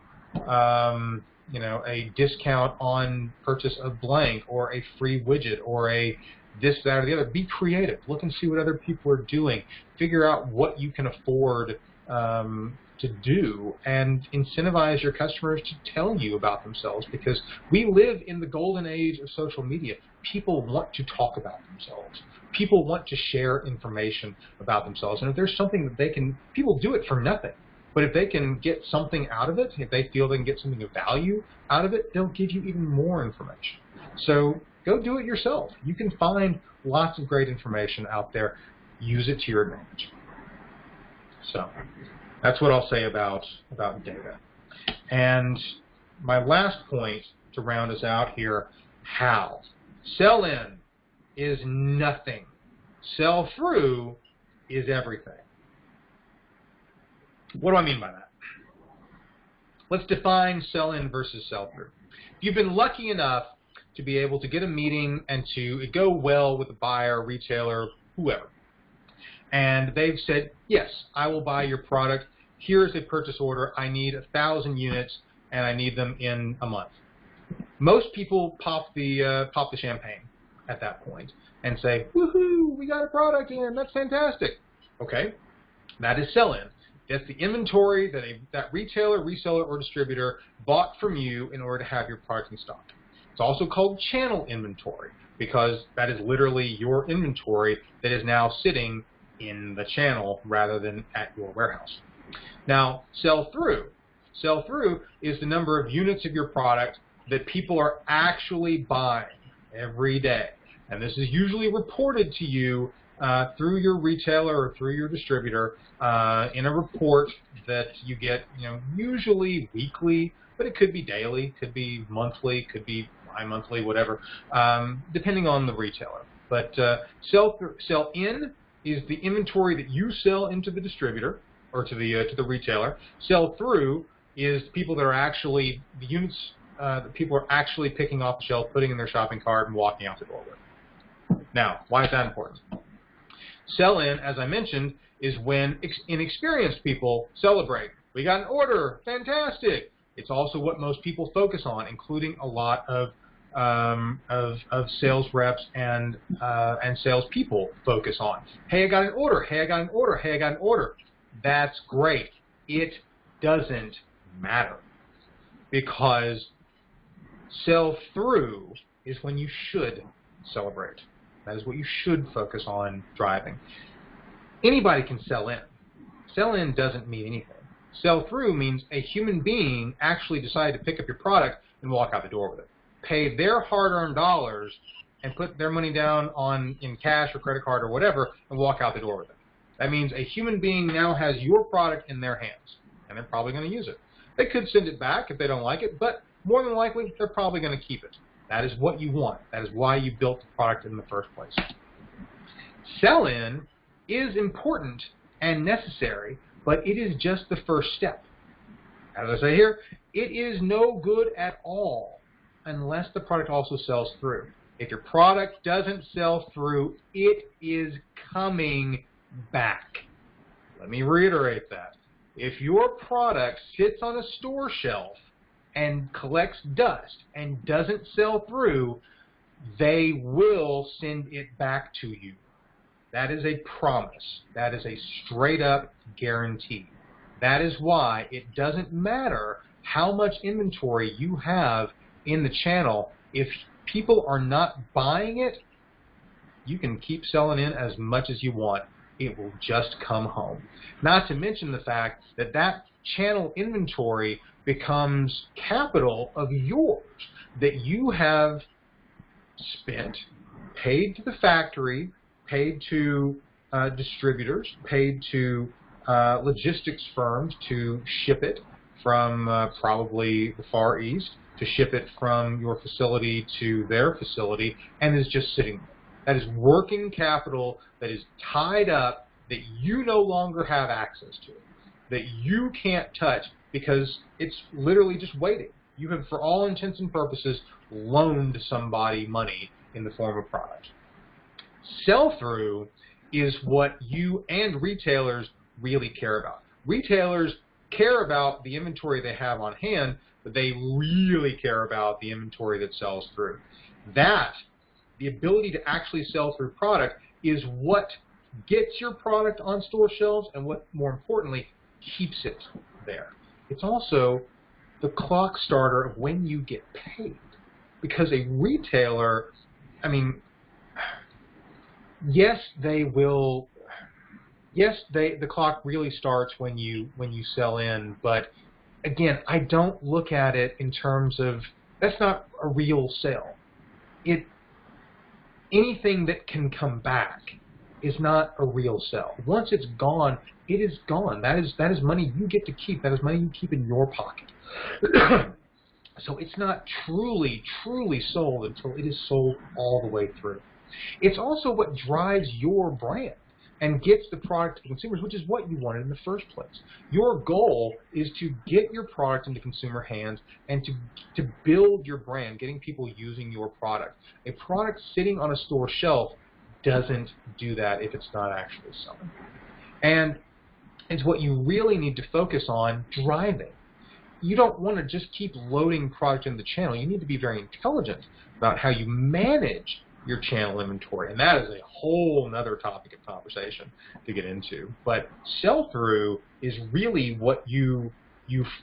discount on purchase of blank, or a free widget, or a this, that, or the other. Be creative. Look and see what other people are doing. Figure out what you can afford to do, and incentivize your customers to tell you about themselves, because we live in the golden age of social media. People want to talk about themselves. People want to share information about themselves. And if there's something that they can, people do it for nothing. But if they can get something out of it, if they feel they can get something of value out of it, they'll give you even more information. So go do it yourself. You can find lots of great information out there. Use it to your advantage. So that's what I'll say about data. And my last point to round us out here: how. Sell-in is nothing. Sell-through is everything. What do I mean by that? Let's define sell-in versus sell-through. If you've been lucky enough to be able to get a meeting and to go well with a buyer, retailer, whoever, and they've said, yes, I will buy your product. Here's a purchase order. I need 1,000 units, and I need them in a month. Most people pop the champagne at that point and say, woohoo, we got a product in, that's fantastic. Okay, that is sell-in. That's the inventory that retailer, reseller, or distributor bought from you in order to have your product in stock. It's also called channel inventory, because that is literally your inventory that is now sitting in the channel rather than at your warehouse. Now, sell-through. Sell-through is the number of units of your product that people are actually buying every day. And this is usually reported to you through your retailer or through your distributor in a report that you get, usually weekly, but it could be daily, could be monthly, could be bi-monthly, whatever, depending on the retailer. But sell in is the inventory that you sell into the distributor or to the retailer. Sell through is people that are actually the units that people are actually picking off the shelf, putting in their shopping cart, and walking out the door with. Now, why is that important? Sell in, as I mentioned, is when inexperienced people celebrate. We got an order, fantastic. It's also what most people focus on, including a lot of sales reps and salespeople focus on. Hey, I got an order. Hey, I got an order. Hey, I got an order. That's great. It doesn't matter, because sell through is when you should celebrate. That is what you should focus on driving. Anybody can sell in. Sell in doesn't mean anything. Sell through means a human being actually decided to pick up your product and walk out the door with it. Pay their hard-earned dollars and put their money down in cash or credit card or whatever and walk out the door with it. That means a human being now has your product in their hands, and they're probably going to use it. They could send it back if they don't like it, but more than likely, they're probably going to keep it. That is what you want. That is why you built the product in the first place. Sell-in is important and necessary, but it is just the first step. As I say here, it is no good at all unless the product also sells through. If your product doesn't sell through, it is coming back. Let me reiterate that. If your product sits on a store shelf and collects dust and doesn't sell through, they will send it back to you. That is a promise. That is a straight up guarantee. That is why it doesn't matter how much inventory you have in the channel. If people are not buying it, you can keep selling in as much as you want. It will just come home. Not to mention the fact that that channel inventory becomes capital of yours that you have spent, paid to the factory, paid to distributors, paid to logistics firms to ship it from probably the Far East, to ship it from your facility to their facility, and is just sitting there. That is working capital that is tied up, that you no longer have access to, that you can't touch because it's literally just waiting. You have, for all intents and purposes, loaned somebody money in the form of product. Sell-through is what you and retailers really care about. Retailers care about the inventory they have on hand, but they really care about the inventory that sells through. That, the ability to actually sell through product, is what gets your product on store shelves and what, more importantly, keeps it there. It's also the clock starter of when you get paid. Because a retailer, I mean, yes, they will. Yes, the clock really starts when you sell in, but again, I don't look at it in terms of, that's not a real sale. Anything that can come back is not a real sale. Once it's gone, it is gone. That is money you get to keep. That is money you keep in your pocket. So it's not truly sold until it is sold all the way through. It's also what drives your brand and gets the product to consumers, which is what you wanted in the first place. Your goal is to get your product into consumer hands and to build your brand, getting people using your product. A product sitting on a store shelf doesn't do that if it's not actually selling. And it's what you really need to focus on driving. You don't want to just keep loading product in the channel. You need to be very intelligent about how you manage your channel inventory, and that is a whole other topic of conversation to get into. But sell-through is really what you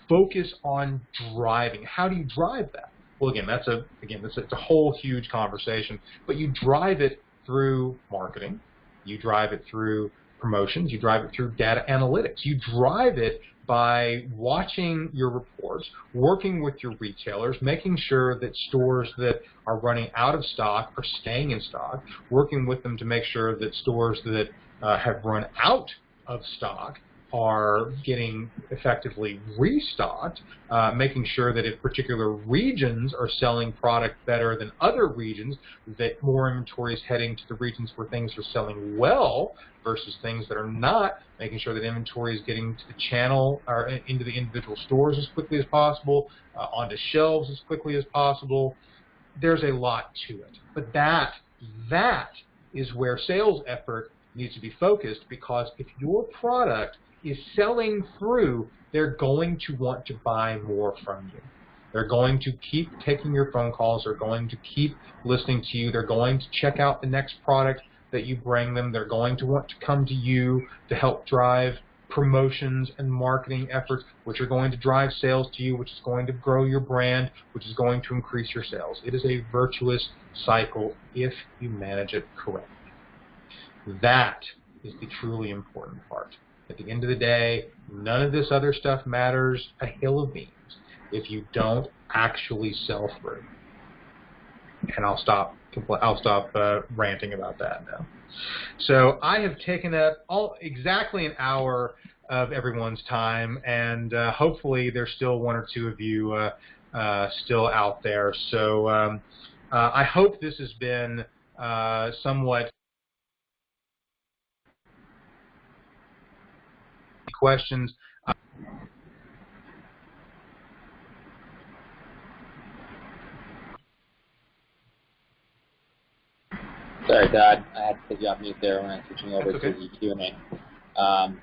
focus on driving. How do you drive that? Well, again, it's a whole huge conversation, but you drive it through marketing. You drive it through promotions. You drive it through data analytics. You drive it by watching your reports, working with your retailers, making sure that stores that are running out of stock are staying in stock, working with them to make sure that stores that have run out of stock are getting effectively restocked, making sure that if particular regions are selling product better than other regions, that more inventory is heading to the regions where things are selling well versus things that are not, making sure that inventory is getting to the channel or into the individual stores as quickly as possible, onto shelves as quickly as possible. There's a lot to it. But that is where sales effort needs to be focused, because if your product is selling through, they're going to want to buy more from you. They're going to keep taking your phone calls. They're going to keep listening to you. They're going to check out the next product that you bring them. They're going to want to come to you to help drive promotions and marketing efforts, which are going to drive sales to you, which is going to grow your brand, which is going to increase your sales. It is a virtuous cycle if you manage it correctly. That is the truly important part. At the end of the day, none of this other stuff matters a hill of beans if you don't actually sell through. And I'll stop ranting about that now. So I have taken up exactly an hour of everyone's time, and hopefully there's still one or two of you still out there. So I hope this has been somewhat questions. Sorry, Todd. I had to take you off mute there when I was switching over to the Q&A.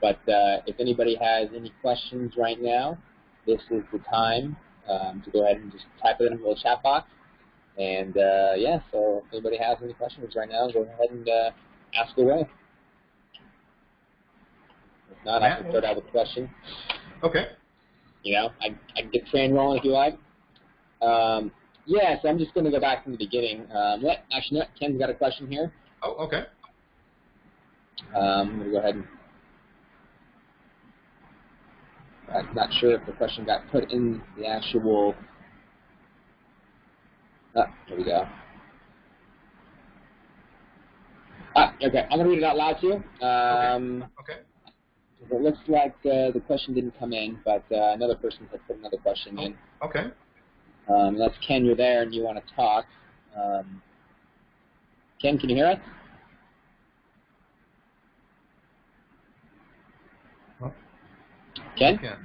But if anybody has any questions right now, this is the time to go ahead and just type it in the little chat box. And yeah, so if anybody has any questions right now, go ahead and ask away. If not, I can start out with a question. Okay. You know, I can get the train rolling if you like. Yeah, so I'm just going to go back from the beginning. Actually, no, Ken's got a question here. Oh, okay. I'm going to go ahead and... I'm not sure if the question got put in the actual... Here we go. Okay, I'm going to read it out loud to you. Okay. It looks like the question didn't come in, but another person has put another question in. Okay. That's Ken, you're there and you want to talk. Ken, can you hear us? Well, Ken? Yeah.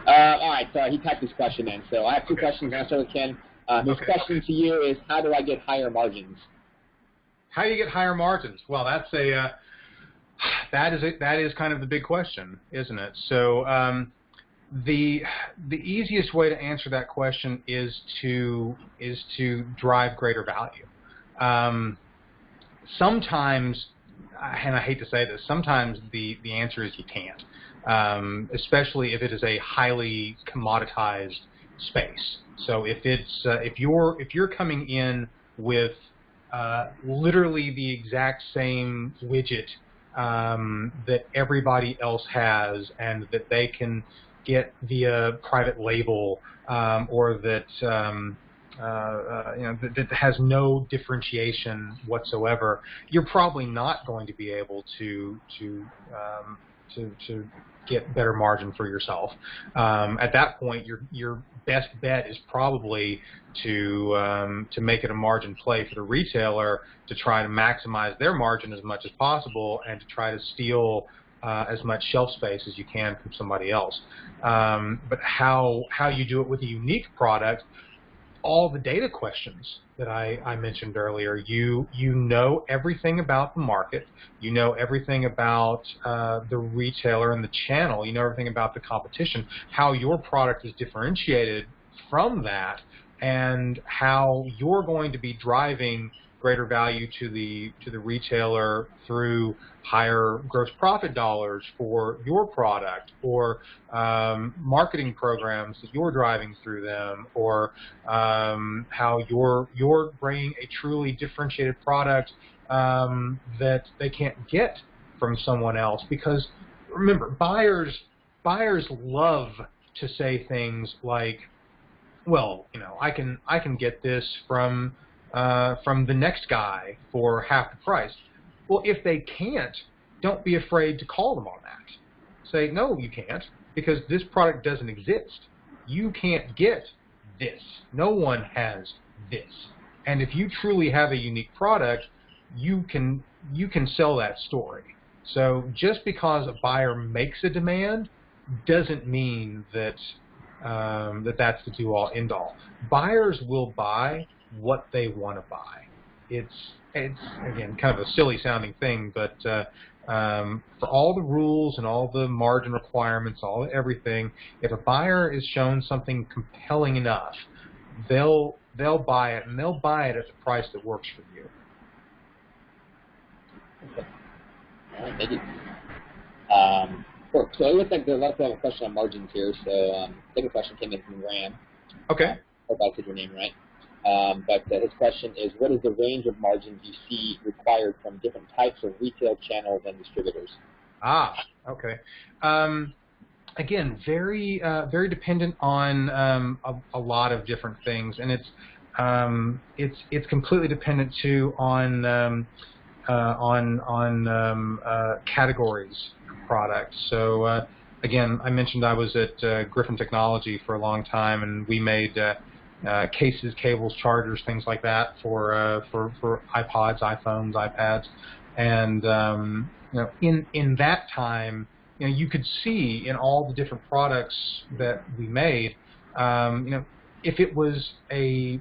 All right, so he typed his question in. So I have two questions. I'll start with Ken. His question to you is, how do I get higher margins? How do you get higher margins? Well, that's that is kind of the big question, isn't it? So the easiest way to answer that question is to drive greater value. Sometimes, and I hate to say this, sometimes the answer is you can't, especially if it is a highly commoditized space. So if you're coming in with literally the exact same widget that everybody else has, and that they can get via private label, or that that has no differentiation whatsoever, you're probably not going to be able to get better margin for yourself. At that point, your best bet is probably to make it a margin play for the retailer, to try to maximize their margin as much as possible, and to try to steal as much shelf space as you can from somebody else. But how you do it with a unique product, all the data questions that I mentioned earlier, you know everything about the market, you know everything about the retailer and the channel, you know everything about the competition, how your product is differentiated from that, and how you're going to be driving greater value to the retailer through higher gross profit dollars for your product, or marketing programs that you're driving through them, or how you're bringing a truly differentiated product that they can't get from someone else. Because remember, buyers love to say things like, well, you know, I can get this from the next guy for half the price. Well, if they can't, don't be afraid to call them on that. Say, no, you can't, because this product doesn't exist. You can't get this. No one has this. And if you truly have a unique product, you can sell that story. So just because a buyer makes a demand doesn't mean that that's the do-all, end-all. Buyers will buy what they want to buy. It's again kind of a silly-sounding thing, but for all the rules and all the margin requirements, everything, if a buyer is shown something compelling enough, they'll buy it, and they'll buy it at the price that works for you. Okay. All right, thank you. Cool. So it looks like there's a lot of people have a question on margins here. So second question came in from Graham. Okay. Hope I said your name right. But his question is, what is the range of margins you see required from different types of retail channels and distributors? Okay. Again, very dependent on a lot of different things, and it's completely dependent too on categories of products. So again, I mentioned I was at Griffin Technology for a long time, and we made cases, cables, chargers, things like that for iPods, iPhones, iPads, and you know, in that time, you know, you could see in all the different products that we made, you know, if it was a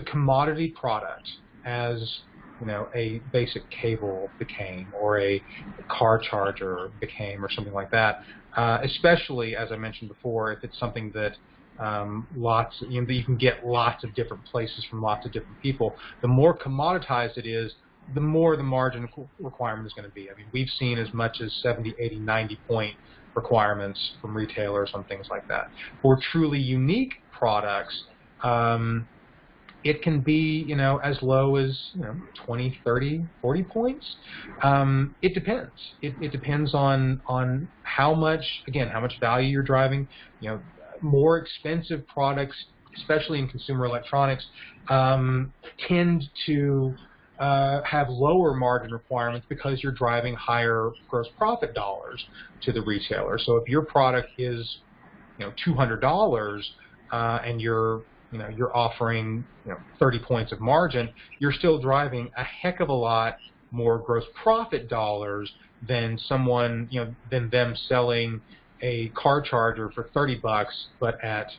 commodity product, as you know, a basic cable became, or a car charger became, or something like that. Especially, as I mentioned before, if it's something that that you can get lots of different places from lots of different people, the more commoditized it is, the more the margin requirement is going to be. I mean, we've seen as much as 70, 80, 90 point requirements from retailers on things like that. For truly unique products, it can be, you know, as low as, you know, 20, 30, 40 points. It depends. It depends on how much value you're driving. You know, more expensive products, especially in consumer electronics, tend to have lower margin requirements because you're driving higher gross profit dollars to the retailer. So if your product is, you know, $200 and you're offering, you know, 30 points of margin, you're still driving a heck of a lot more gross profit dollars than someone, you know, than them selling a car charger for $30, but at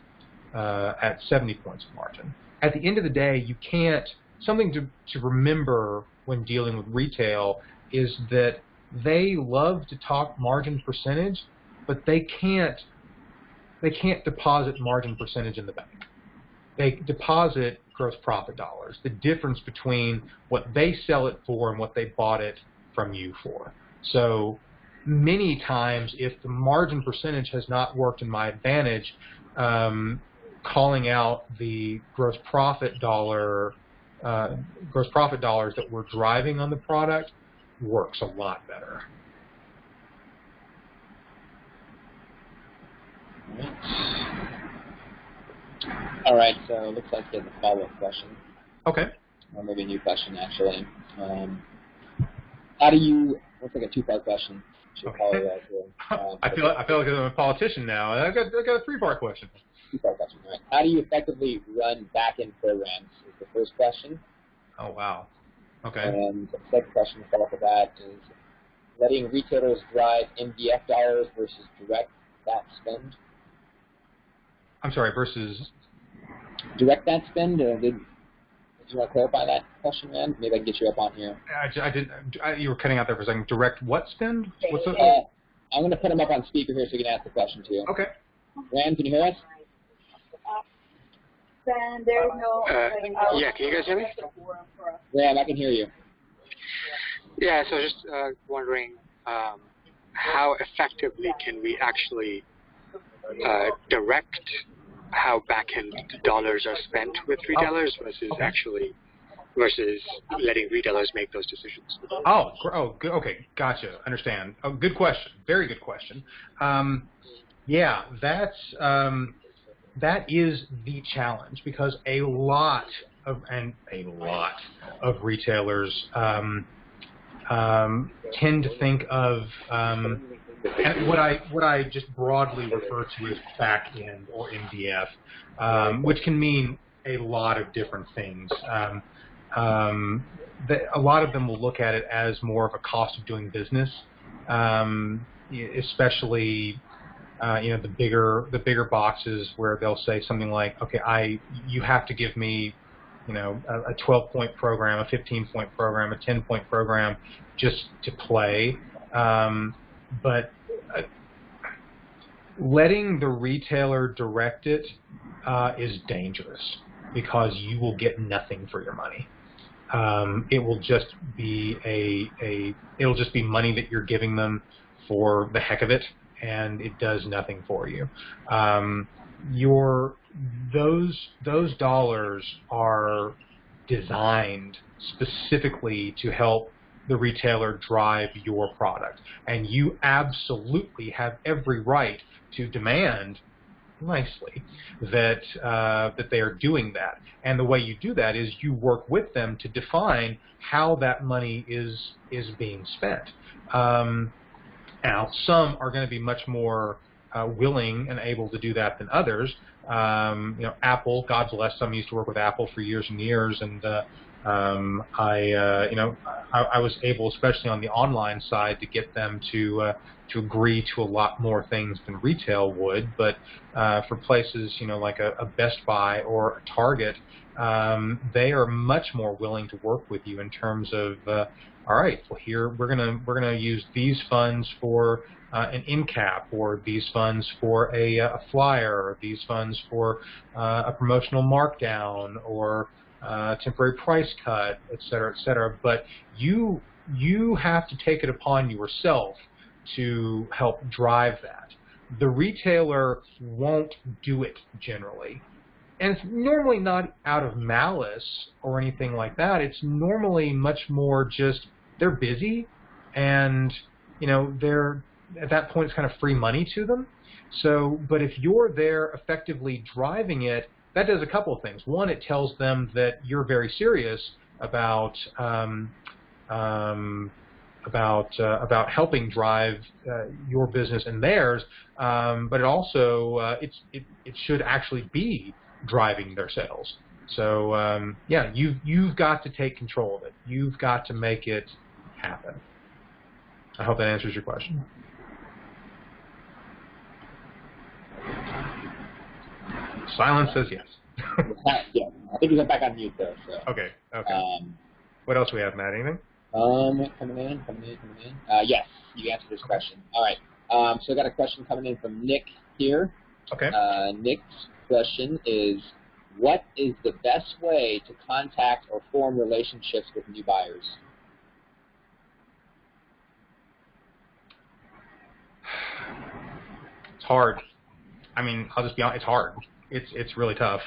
70 points of margin. At the end of the day, you can't. Something to remember when dealing with retail is that they love to talk margin percentage, but they can't deposit margin percentage in the bank. They deposit gross profit dollars, the difference between what they sell it for and what they bought it from you for. So many times, if the margin percentage has not worked in my advantage, calling out the gross profit dollars that we're driving on the product works a lot better. All right, so it looks like there's a follow-up question. Okay. Or maybe a new question, actually. How do you? Looks like a two-part question. Okay. I feel like I'm a politician now. I got a three-part question. Two-part question, right? How do you effectively run back-end programs? Is the first question. Oh wow. Okay. And the second question to follow up with that is letting retailers drive MDF dollars versus direct that spend. I'm sorry, versus direct that spend. Did you want to clarify that question, man? Maybe I can get you up on here. I did. You were cutting out there for a second. Direct what spend? What's up? I'm going to put him up on speaker here so you can ask the question too. Okay. Rand, can you hear us? then there is no. Yeah, can you guys hear me? Yeah, I can hear you. Yeah, so just wondering how effectively can we actually direct how back-end dollars are spent with retailers versus letting retailers make those decisions? Good. Okay, gotcha. Understand. Oh, good question. Very good question. Yeah, that is the challenge, because a lot of retailers tend to think of what I just broadly refer to as back end or MDF, which can mean a lot of different things. A lot of them will look at it as more of a cost of doing business, especially the bigger boxes, where they'll say something like, okay, you have to give me a 12-point program, a 15-point program, a 10-point program just to play. But letting the retailer direct it is dangerous, because you will get nothing for your money. It will just be it'll just be money that you're giving them for the heck of it, and it does nothing for you. Those dollars are designed specifically to help the retailer drive your product, and you absolutely have every right to demand nicely that they are doing that. And the way you do that is you work with them to define how that money is being spent. Now, some are going to be much more willing and able to do that than others. Apple, God bless them, used to work with Apple for years and years, and I was able, especially on the online side, to get them to agree to a lot more things than retail would. But for places, like a Best Buy or a Target, they are much more willing to work with you in terms of, all right, well, here we're gonna use these funds for an end cap, or these funds for a flyer, or these funds for a promotional markdown, or temporary price cut, et cetera, et cetera. But you have to take it upon yourself to help drive that. The retailer won't do it generally. And it's normally not out of malice or anything like that. It's normally much more just they're busy, and they're at that point it's kind of free money to them. So, but if you're there effectively driving it, that does a couple of things. One, it tells them that you're very serious about helping drive your business and theirs, but it also it should actually be driving their sales. So yeah, you've got to take control of it. You've got to make it happen. I hope that answers your question. Silence says yes. Yeah, I think he's back on mute though. So. Okay. What else do we have, Matt? Anything? Coming in. Yes, you answered this question. All right. So I got a question coming in from Nick here. Okay. Nick's question is, what is the best way to contact or form relationships with new buyers? It's hard. I mean, I'll just be honest, it's hard. It's really tough.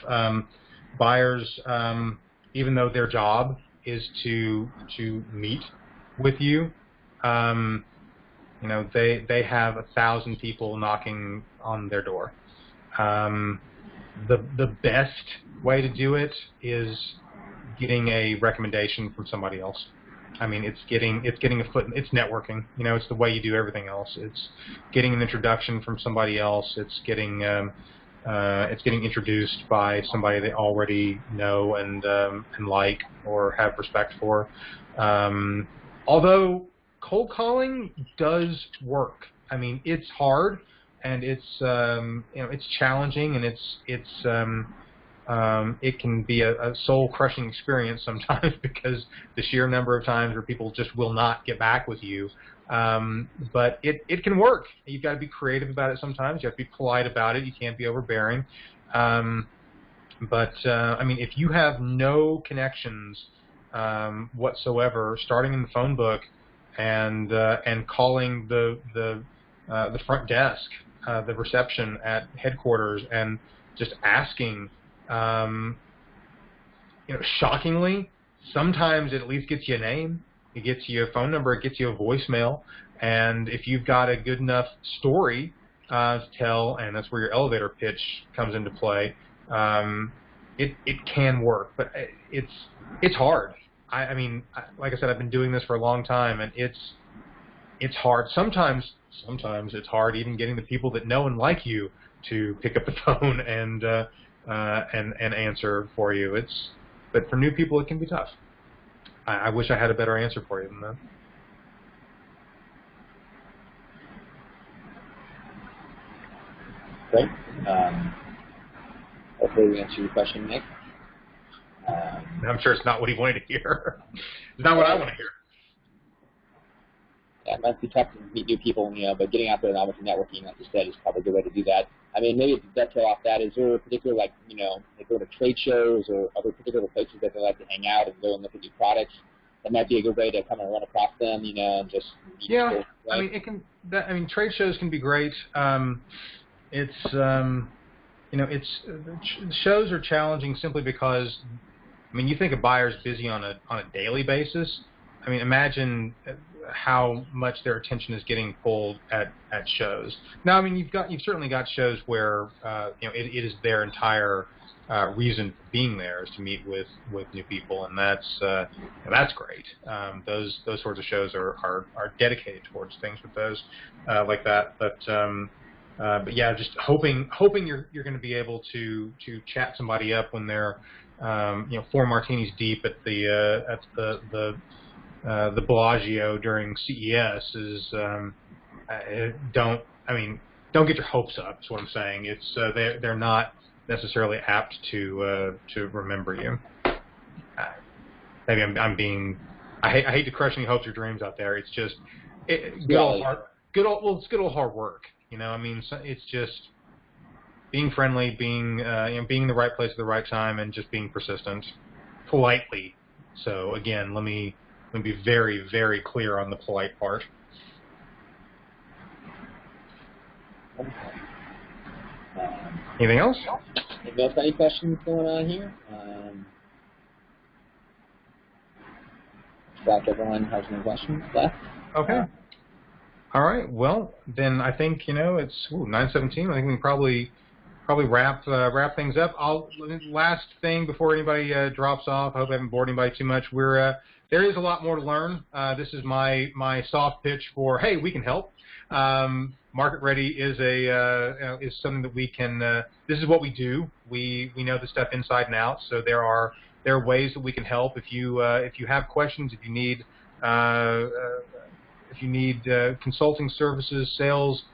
Buyers, even though their job is to meet with you, they have 1,000 people knocking on their door. The best way to do it is getting a recommendation from somebody else. I mean, it's getting a foot. It's networking. It's the way you do everything else. It's getting an introduction from somebody else. It's getting introduced by somebody they already know and like or have respect for. Although cold calling does work. I mean, it's hard and it's challenging, and it can be a soul-crushing experience sometimes because the sheer number of times where people just will not get back with you. But it can work. You've got to be creative about it sometimes. You have to be polite about it. You can't be overbearing. But I mean, if you have no connections whatsoever, starting in the phone book and calling the front desk, the reception at headquarters, and just asking, shockingly, sometimes it at least gets you a name, it gets you a phone number, it gets you a voicemail, and if you've got a good enough story to tell, and that's where your elevator pitch comes into play, it can work, but it's hard. I mean, like I said, I've been doing this for a long time, and it's hard. Sometimes it's hard even getting the people that know and like you to pick up the phone and answer for you. But for new people, it can be tough. I wish I had a better answer for you than that. Great. Hopefully we answered your question, Nick. I'm sure it's not what he wanted to hear. It's not what I want to hear. Yeah, it might be tough to meet new people, but getting out there and obviously networking, like you said, is probably a good way to do that. I mean, maybe to dovetail off that, is there a particular, they go to trade shows or other particular places that they like to hang out and go and look at new products? That might be a good way to kind of run across them, and just meet people. I mean, trade shows can be great. Shows are challenging simply because, I mean, you think a buyer's busy on a daily basis. I mean, imagine how much their attention is getting pulled at shows. Now, I mean, you've certainly got shows where it is their entire reason for being there is to meet with new people, and that's great. Those sorts of shows are dedicated towards things with those like that. But yeah, just hoping you're going to be able to chat somebody up when they're 4 martinis deep at the Bellagio during CES is don't get your hopes up. Is what I'm saying. It's they're not necessarily apt to remember you. Maybe I'm being. I hate to crush any hopes or dreams out there. It's just good old hard work. I mean, it's just being friendly, being in the right place at the right time, and just being persistent, politely. So again, let me be very, very clear on the polite part. Anything else? Anybody else got any questions going on here? Like everyone has any questions left. Okay. All right. Well, then I think it's 9:17. I think we can probably wrap things up. Last thing before anybody drops off. I hope I haven't bored anybody too much. There is a lot more to learn. This is my soft pitch for hey, we can help. Market Ready is is something that we can. This is what we do. We know the stuff inside and out. So there are ways that we can help. If you have questions, if you need consulting services, sales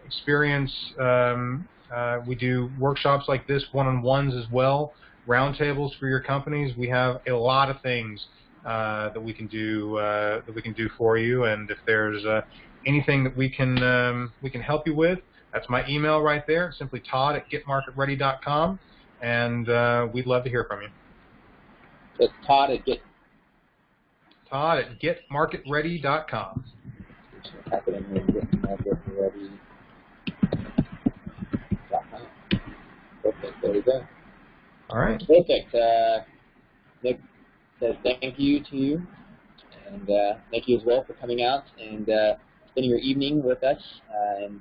experience, we do workshops like this, one-on-ones as well, roundtables for your companies. We have a lot of things that we can do for you. And if there's anything that we can help you with, that's my email right there. Simply Todd@getmarketready.com, and we'd love to hear from you. It's Todd at getmarketready.com. Perfect. There we go. All right. Perfect. Nick says thank you to you, and thank you as well for coming out and spending your evening with us and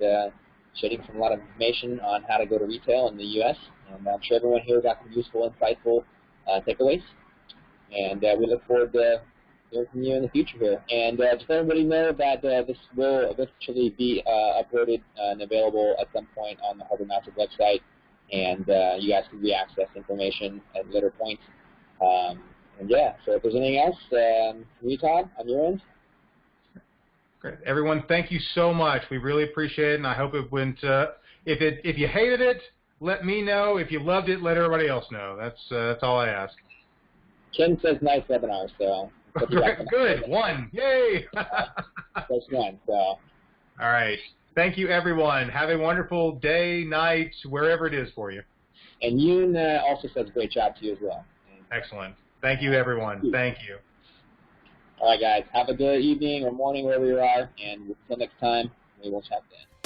shedding a lot of information on how to go to retail in the U.S. And I'm sure everyone here got some useful, insightful takeaways. And we look forward to hearing from you in the future here. And just let everybody know that this will eventually be uploaded and available at some point on the Hardware Master website. And you guys can re-access information at later points. And yeah, so if there's anything else, from you, Todd, on your end? Great. Everyone, thank you so much. We really appreciate it, and I hope it went. If you hated it, let me know. If you loved it, let everybody else know. That's all I ask. Ken says nice webinar, so. Good. One. Yay. That's one. So. All right. Thank you, everyone. Have a wonderful day, night, wherever it is for you. And Yoon also says great job to you as well. Excellent. Thank you, everyone. Thank you. All right, guys. Have a good evening or morning wherever you are, and until next time, we will chat then.